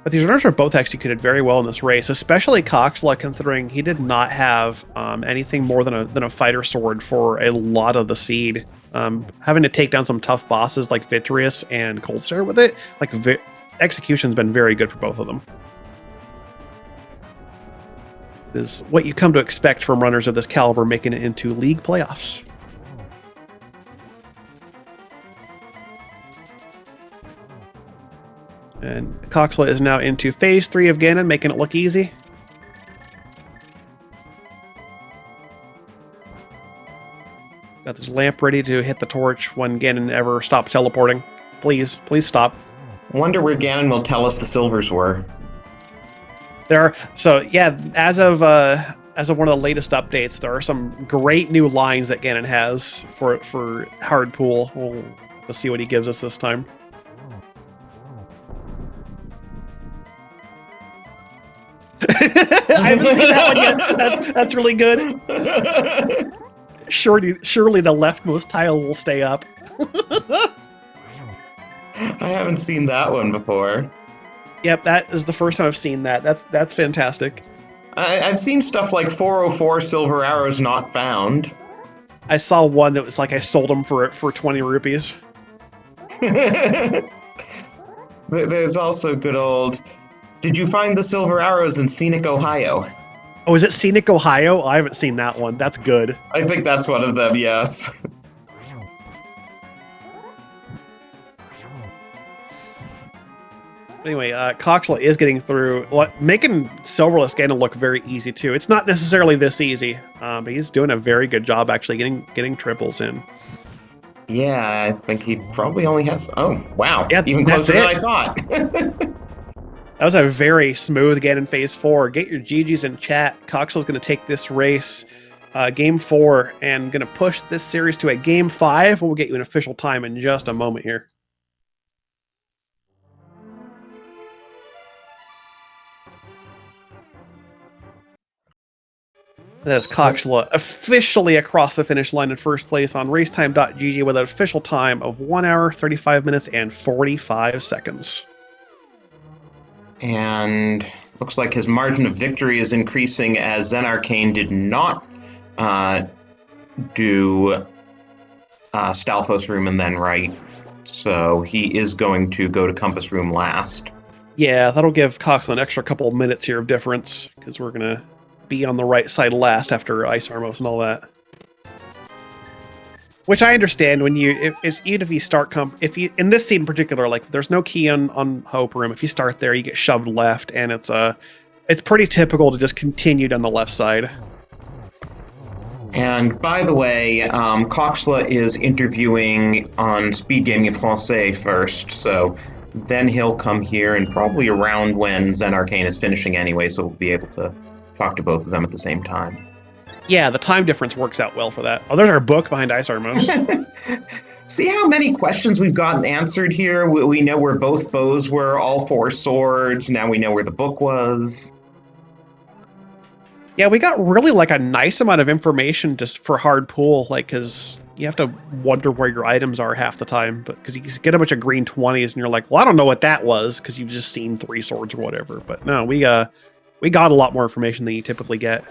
But these runners are both executed very well in this race, especially Coxel, considering he did not have anything more than a fighter sword for a lot of the seed. Having to take down some tough bosses like Vitreous and Coldstare with it, like execution's been very good for both of them. Is what you come to expect from runners of this caliber making it into league playoffs. And Coxel is now into phase 3 of Ganon, making it look easy. Got this lamp ready to hit the torch when Ganon ever stops teleporting. Please, please stop. Wonder where Ganon will tell us the silvers were. So yeah, as of one of the latest updates, there are some great new lines that Ganon has for hard pool. We'll see what he gives us this time. I haven't seen that one yet. That's really good. Surely the leftmost tile will stay up. I haven't seen that one before. Yep, that is the first time I've seen that. That's fantastic. I've seen stuff like 404 silver arrows not found. I saw one that was like I sold them for 20 rupees. There's also good old, did you find the silver arrows in Scenic, Ohio? Oh, is it Scenic, Ohio? I haven't seen that one. That's good. I think that's one of them, yes. Anyway, Coxla is getting through, making Silverless Ganon look very easy too. It's not necessarily this easy, but he's doing a very good job actually getting triples in. Yeah, I think he probably only has. Oh, wow! Yeah, even closer than I thought. That was a very smooth Ganon Phase 4. Get your GGs in chat. Coxla's going to take this race, Game 4, and going to push this series to a Game 5. We'll get you an official time in just a moment here. That's Coxla officially across the finish line in first place on racetime.gg with an official time of 1 hour, 35 minutes, and 45 seconds. And looks like his margin of victory is increasing as Zen Arcane did not do Stalfos Room and then right. So he is going to go to Compass Room last. Yeah, that'll give Coxla an extra couple of minutes here of difference because we're going to be on the right side last after Ice Armos and all that. Which I understand when even if you start in this scene in particular, like there's no key on Hope Room. If you start there, you get shoved left, and it's pretty typical to just continue down the left side. And by the way, Coxla is interviewing on SpeedGaming Francais first, so then he'll come here and probably around when Zen Arcane is finishing anyway, so we'll be able to talk to both of them at the same time. Yeah, the time difference works out well for that. Oh, there's our book behind Ice Armos. See how many questions we've gotten answered here? We know where both bows were, all 4 swords. Now we know where the book was. Yeah, we got really like a nice amount of information just for hard pool, like because you have to wonder where your items are half the time, but because you get a bunch of green 20s and you're like, well, I don't know what that was because you've just seen 3 swords or whatever. But no, we got a lot more information than you typically get.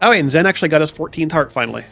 Oh, and Zen actually got his 14th heart finally.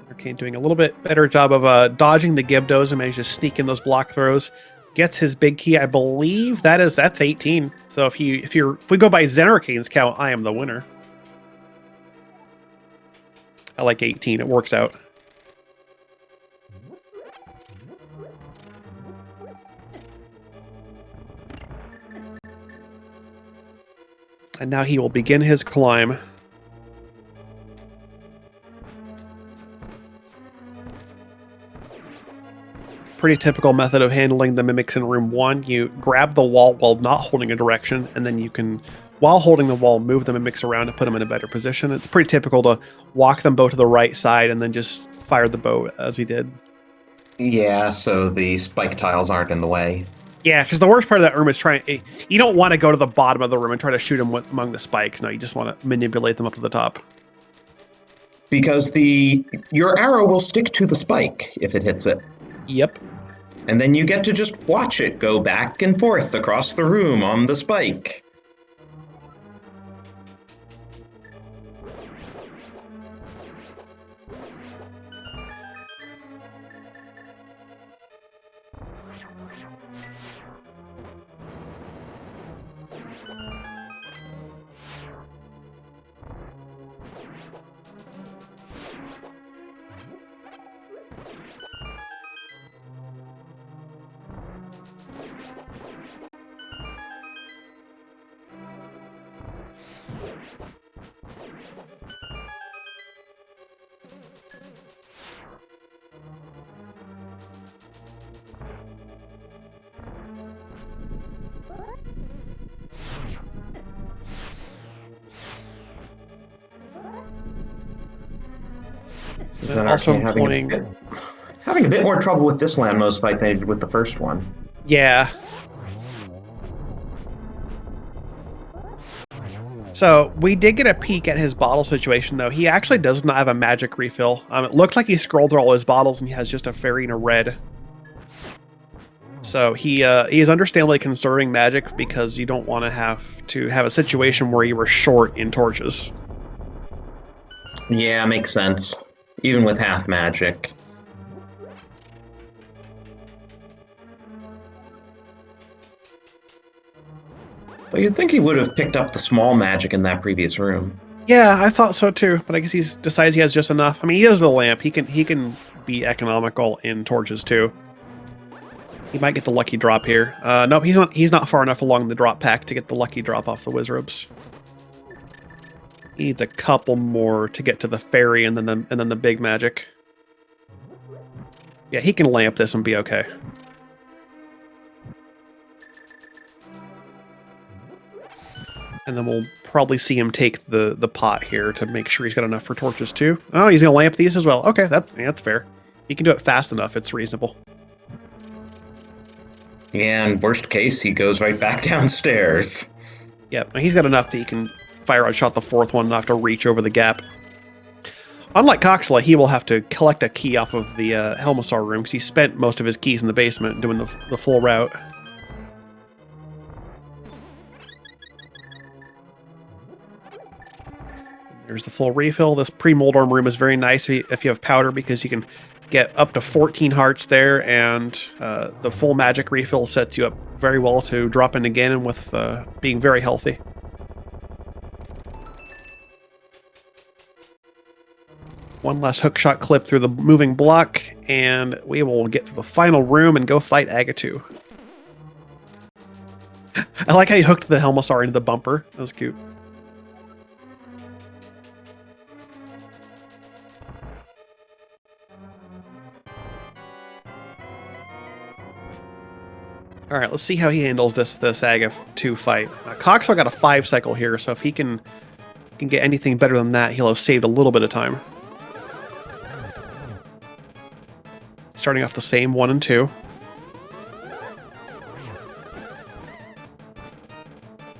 Arcane doing a little bit better job of dodging the Gibdos and managed to sneak in those block throws. Gets his big key, I believe that's 18. So if we go by Zen Arcane's count, I am the winner. I like 18. It works out. And now he will begin his climb. Pretty typical method of handling the mimics in room 1. You grab the wall while not holding a direction, and then you can, while holding the wall, move the mimics around to put them in a better position. It's pretty typical to walk them both to the right side and then just fire the bow as he did. Yeah, so the spike tiles aren't in the way. Yeah, because the worst part of that room is you don't want to go to the bottom of the room and try to shoot them among the spikes. No, you just want to manipulate them up to the top. Because your arrow will stick to the spike if it hits it. Yep. And then you get to just watch it go back and forth across the room on the spike. Also having a bit more trouble with this landmost fight than I did with the first one. Yeah. So we did get a peek at his bottle situation, though. He actually does not have a magic refill. It looked like he scrolled through all his bottles and he has just a fairy and a red. So he is understandably conserving magic because you don't want to have a situation where you were short in torches. Yeah, makes sense. Even with half magic. But you'd think he would have picked up the small magic in that previous room. Yeah, I thought so too, but I guess he decides he has just enough. I mean, he has the lamp. He can be economical in torches too. He might get the lucky drop here. Nope, he's not far enough along the drop pack to get the lucky drop off the wizrobes. He needs a couple more to get to the fairy and then the big magic. Yeah, he can lamp this and be okay. And then we'll probably see him take the pot here to make sure he's got enough for torches too. Oh, he's gonna lamp these as well. Okay, that's fair. He can do it fast enough. It's reasonable. Yeah, in worst case, he goes right back downstairs. Yep, he's got enough that he can fire out shot the fourth one and not have to reach over the gap. Unlike Coxla, he will have to collect a key off of the Helmasaur room because he spent most of his keys in the basement doing the full route. There's the full refill. This pre-Moldorm room is very nice if you have powder because you can get up to 14 hearts there, and the full magic refill sets you up very well to drop in again with being very healthy. One last hookshot clip through the moving block, and we will get to the final room and go fight Agatu. I like how you hooked the Helmasaur into the bumper. That was cute. All right, let's see how he handles this Aga2 fight. Coxwell got a 5 cycle here, so if he can get anything better than that, he'll have saved a little bit of time. Starting off the same 1 and 2.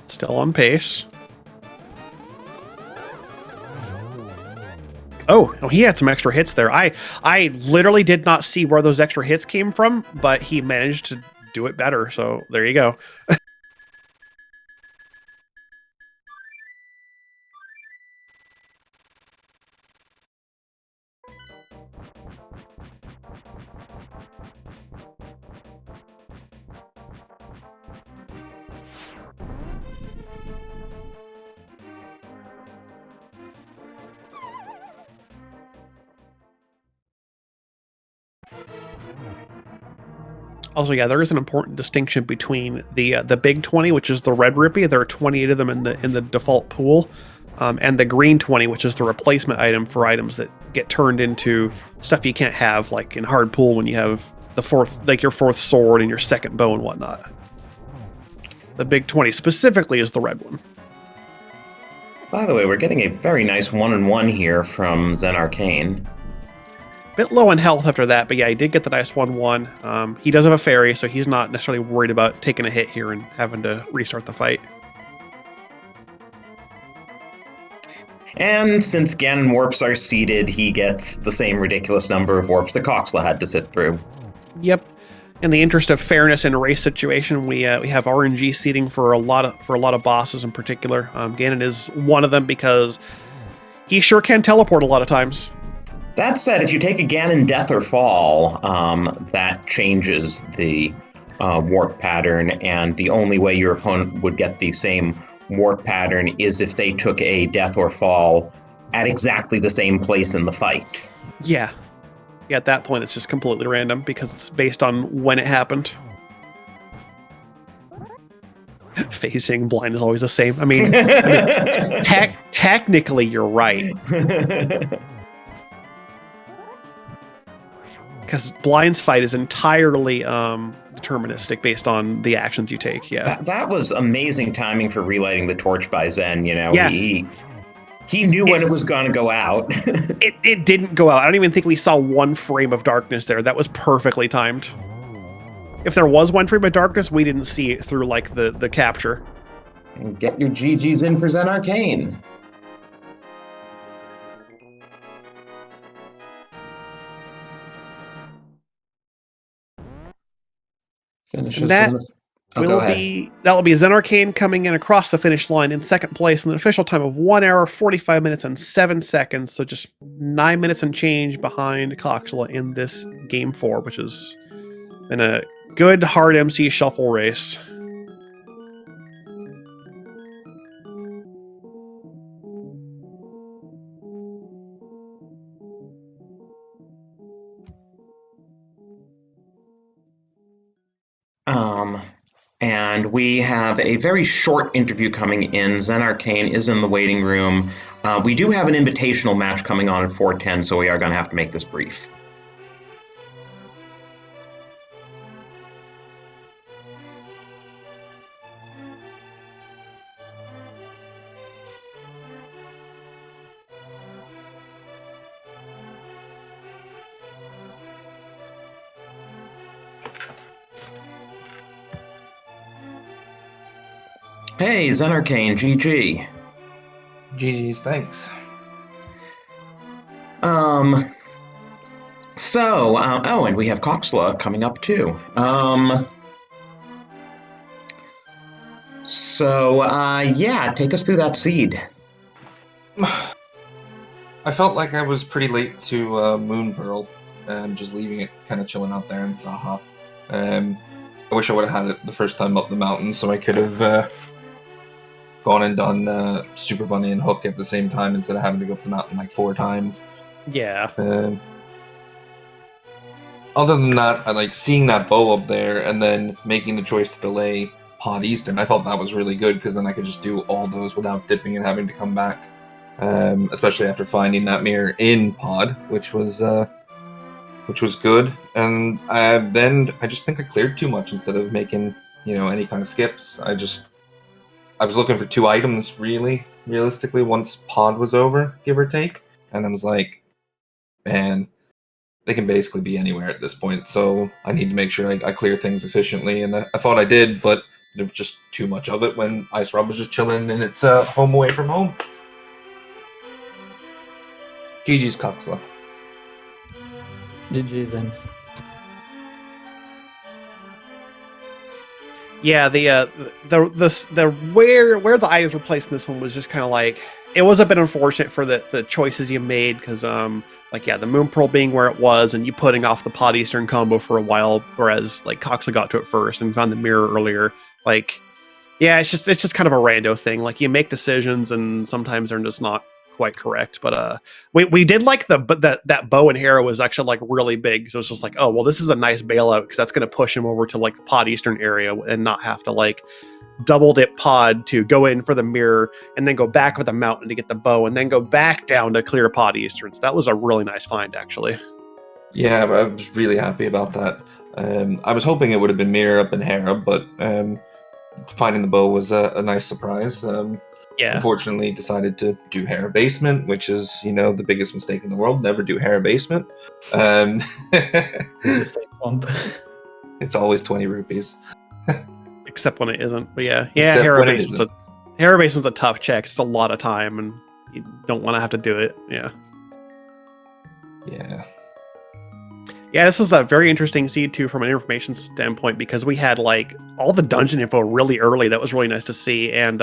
Still on pace. Oh, he had some extra hits there. I literally did not see where those extra hits came from, but he managed to do it better, so there you go. Also, yeah, there is an important distinction between the big 20, which is the red rupee. There are 28 of them in the default pool, and the green 20, which is the replacement item for items that get turned into stuff you can't have, like in hard pool when you have the fourth, like your 4th sword and your 2nd bow and whatnot. The big 20 specifically is the red one. By the way, we're getting a very nice 1-on-1 here from Zen Arcane. Bit low in health after that, but yeah, he did get the nice 1-1. He does have a fairy, so he's not necessarily worried about taking a hit here and having to restart the fight. And since Ganon warps are seeded, he gets the same ridiculous number of warps that Coxla had to sit through. Yep. In the interest of fairness in a race situation, we have RNG seeding for a lot of bosses in particular. Ganon is one of them because he sure can teleport a lot of times. That said, if you take a Ganon death or fall, that changes the warp pattern, and the only way your opponent would get the same warp pattern is if they took a death or fall at exactly the same place in the fight. Yeah. Yeah, at that point it's just completely random because it's based on when it happened. Facing blind is always the same. I mean, technically you're right. Because blind's fight is entirely deterministic based on the actions you take. Yeah. That was amazing timing for relighting the torch by Zen. You know, Yeah. he knew when it was going to go out. It didn't go out. I don't even think we saw one frame of darkness there. That was perfectly timed. If there was one frame of darkness, we didn't see it through like the capture. And get your GGs in for Zen Arcane. Finishes that will be Zen Arcane coming in across the finish line in second place with an official time of 1 hour, 45 minutes, and 7 seconds. So just 9 minutes and change behind Coxula in this game 4, which has been a good hard MC shuffle race. And we have a very short interview coming in. Zen Arcane is in the waiting room. We do have an invitational match coming on at 4:10, so we are going to have to make this brief. Hey, Zen Arcane, GG. GG's, thanks. And we have Coxla coming up too. Take us through that seed. I felt like I was pretty late to Moonpearl, just leaving it kind of chilling out there in Saha. I wish I would have had it the first time up the mountain, so I could have gone and done Super Bunny and Hook at the same time instead of having to go up the mountain like 4 times. Yeah. Other than that, I like seeing that bow up there and then making the choice to delay Pod Eastern. I thought that was really good because then I could just do all those without dipping and having to come back. Especially after finding that mirror in Pod, which was good. And then I just think I cleared too much instead of making any kind of skips. I was looking for 2 items realistically once Pod was over, give or take, and I was like, man, they can basically be anywhere at this point, so I need to make sure I clear things efficiently, and I thought I did, but there was just too much of it when Ice Rob was just chilling in its home away from home. GG's Coxla. GG's then. Yeah, the where the items were placed in this one was just kind of like, it was a bit unfortunate for the choices you made, because the Moon Pearl being where it was and you putting off the Pod Eastern combo for a while, whereas like Coxla got to it first and found the mirror earlier. It's just kind of a rando thing. Like, you make decisions and sometimes they're just not quite correct. But we did like that bow and arrow was actually like really big, so it's just like, oh well, this is a nice bailout because that's going to push him over to like the Pod Eastern area and not have to like double dip Pod to go in for the mirror and then go back with the mountain to get the bow and then go back down to clear Pod Eastern. So that was a really nice find, actually. Yeah, I was really happy about that. I was hoping it would have been mirror up in Hera, but finding the bow was a nice surprise. Unfortunately, decided to do Hera Basement, which is, the biggest mistake in the world. Never do Hera Basement. It's always 20 rupees. Except when it isn't. But Hera Basement's a tough check. It's a lot of time, and you don't want to have to do it. Yeah. Yeah, this was a very interesting seed too from an information standpoint, because we had like all the dungeon info really early. That was really nice to see, and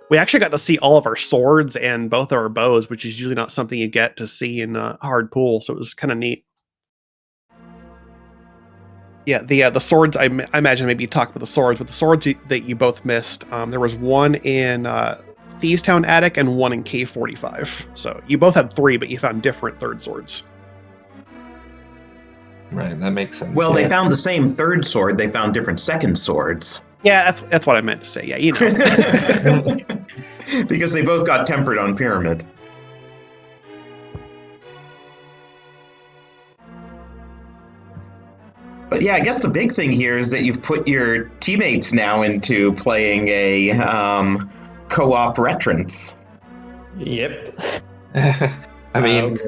we actually got to see all of our swords and both of our bows, which is usually not something you get to see in hard pool. So it was kind of neat. Yeah, the swords. I imagine maybe you talked about the swords, but the swords that you both missed. There was one in Thieves Town Attic and one in K45. So you both had 3, but you found different third swords. Right, that makes sense. Well, they found the same third sword. They found different second swords. Yeah, that's what I meant to say. Yeah, you know. Because they both got tempered on Pyramid. But yeah, I guess the big thing here is that you've put your teammates now into playing a co-op retrance. Yep. I mean,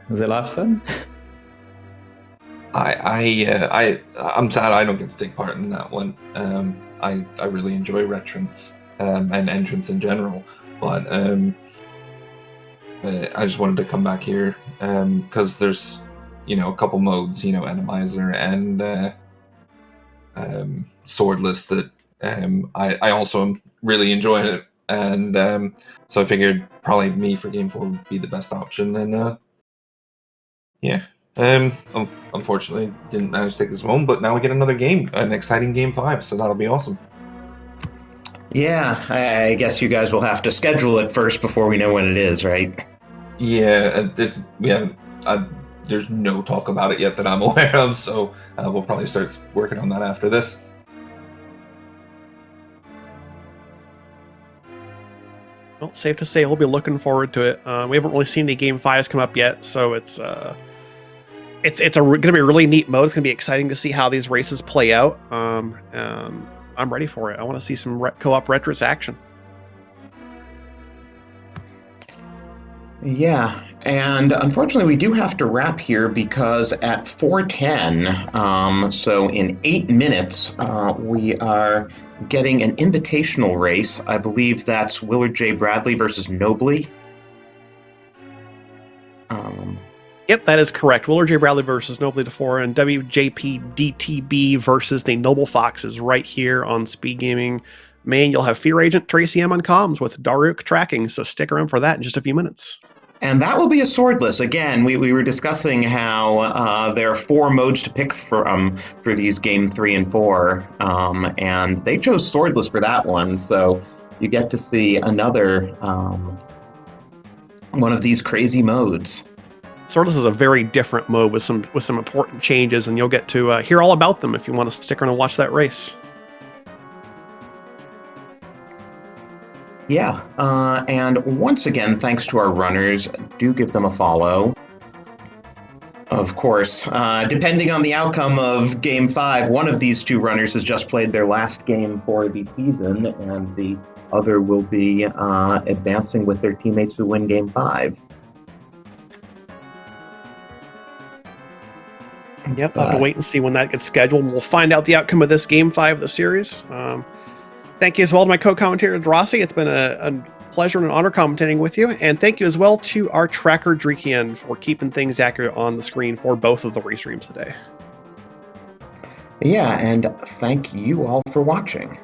Was it last fun? I'm sad I don't get to take part in that one. I really enjoy retrants and entrance in general, but I just wanted to come back here because there's a couple modes, Randomizer and swordless that I also am really enjoying it, and so I figured probably me for Game 4 would be the best option, and yeah. Unfortunately, didn't manage to take this home, but now we get another game, an exciting Game 5, so that'll be awesome. Yeah, I guess you guys will have to schedule it first before we know when it is, right? Yeah, there's no talk about it yet that I'm aware of, so we'll probably start working on that after this. Well, safe to say we'll be looking forward to it. We haven't really seen the Game 5s come up yet, so it's going to be a really neat mode. It's going to be exciting to see how these races play out. I'm ready for it. I want to see some co-op retrance action. Yeah, and unfortunately we do have to wrap here because at 4:10, so in 8 minutes, we are getting an invitational race. I believe that's Willard J. Bradley versus Nobly. Yep, that is correct. Willard J. Bradley versus Nobly DeFore, and WJP DTB versus the Noble Foxes right here on SpeedGaming. Main, you'll have Fear Agent Tracy M on comms with Daruk tracking, so stick around for that in just a few minutes. And that will be a swordless. Again, we were discussing how there are 4 modes to pick from for these Game 3 and 4, and they chose swordless for that one, so you get to see another one of these crazy modes. Swordless is a very different mode with some important changes, and you'll get to hear all about them if you want to stick around and watch that race. Yeah, and once again, thanks to our runners. Do give them a follow. Of course, depending on the outcome of Game 5, one of these 2 runners has just played their last game for the season, and the other will be advancing with their teammates who win Game 5. Yep, I'll have to wait and see when that gets scheduled, and we'll find out the outcome of this Game 5 of the series. Thank you as well to my co-commentator, Drossi. It's been a pleasure and an honor commentating with you. And thank you as well to our tracker, Dreekian, for keeping things accurate on the screen for both of the restreams today. Yeah, and thank you all for watching.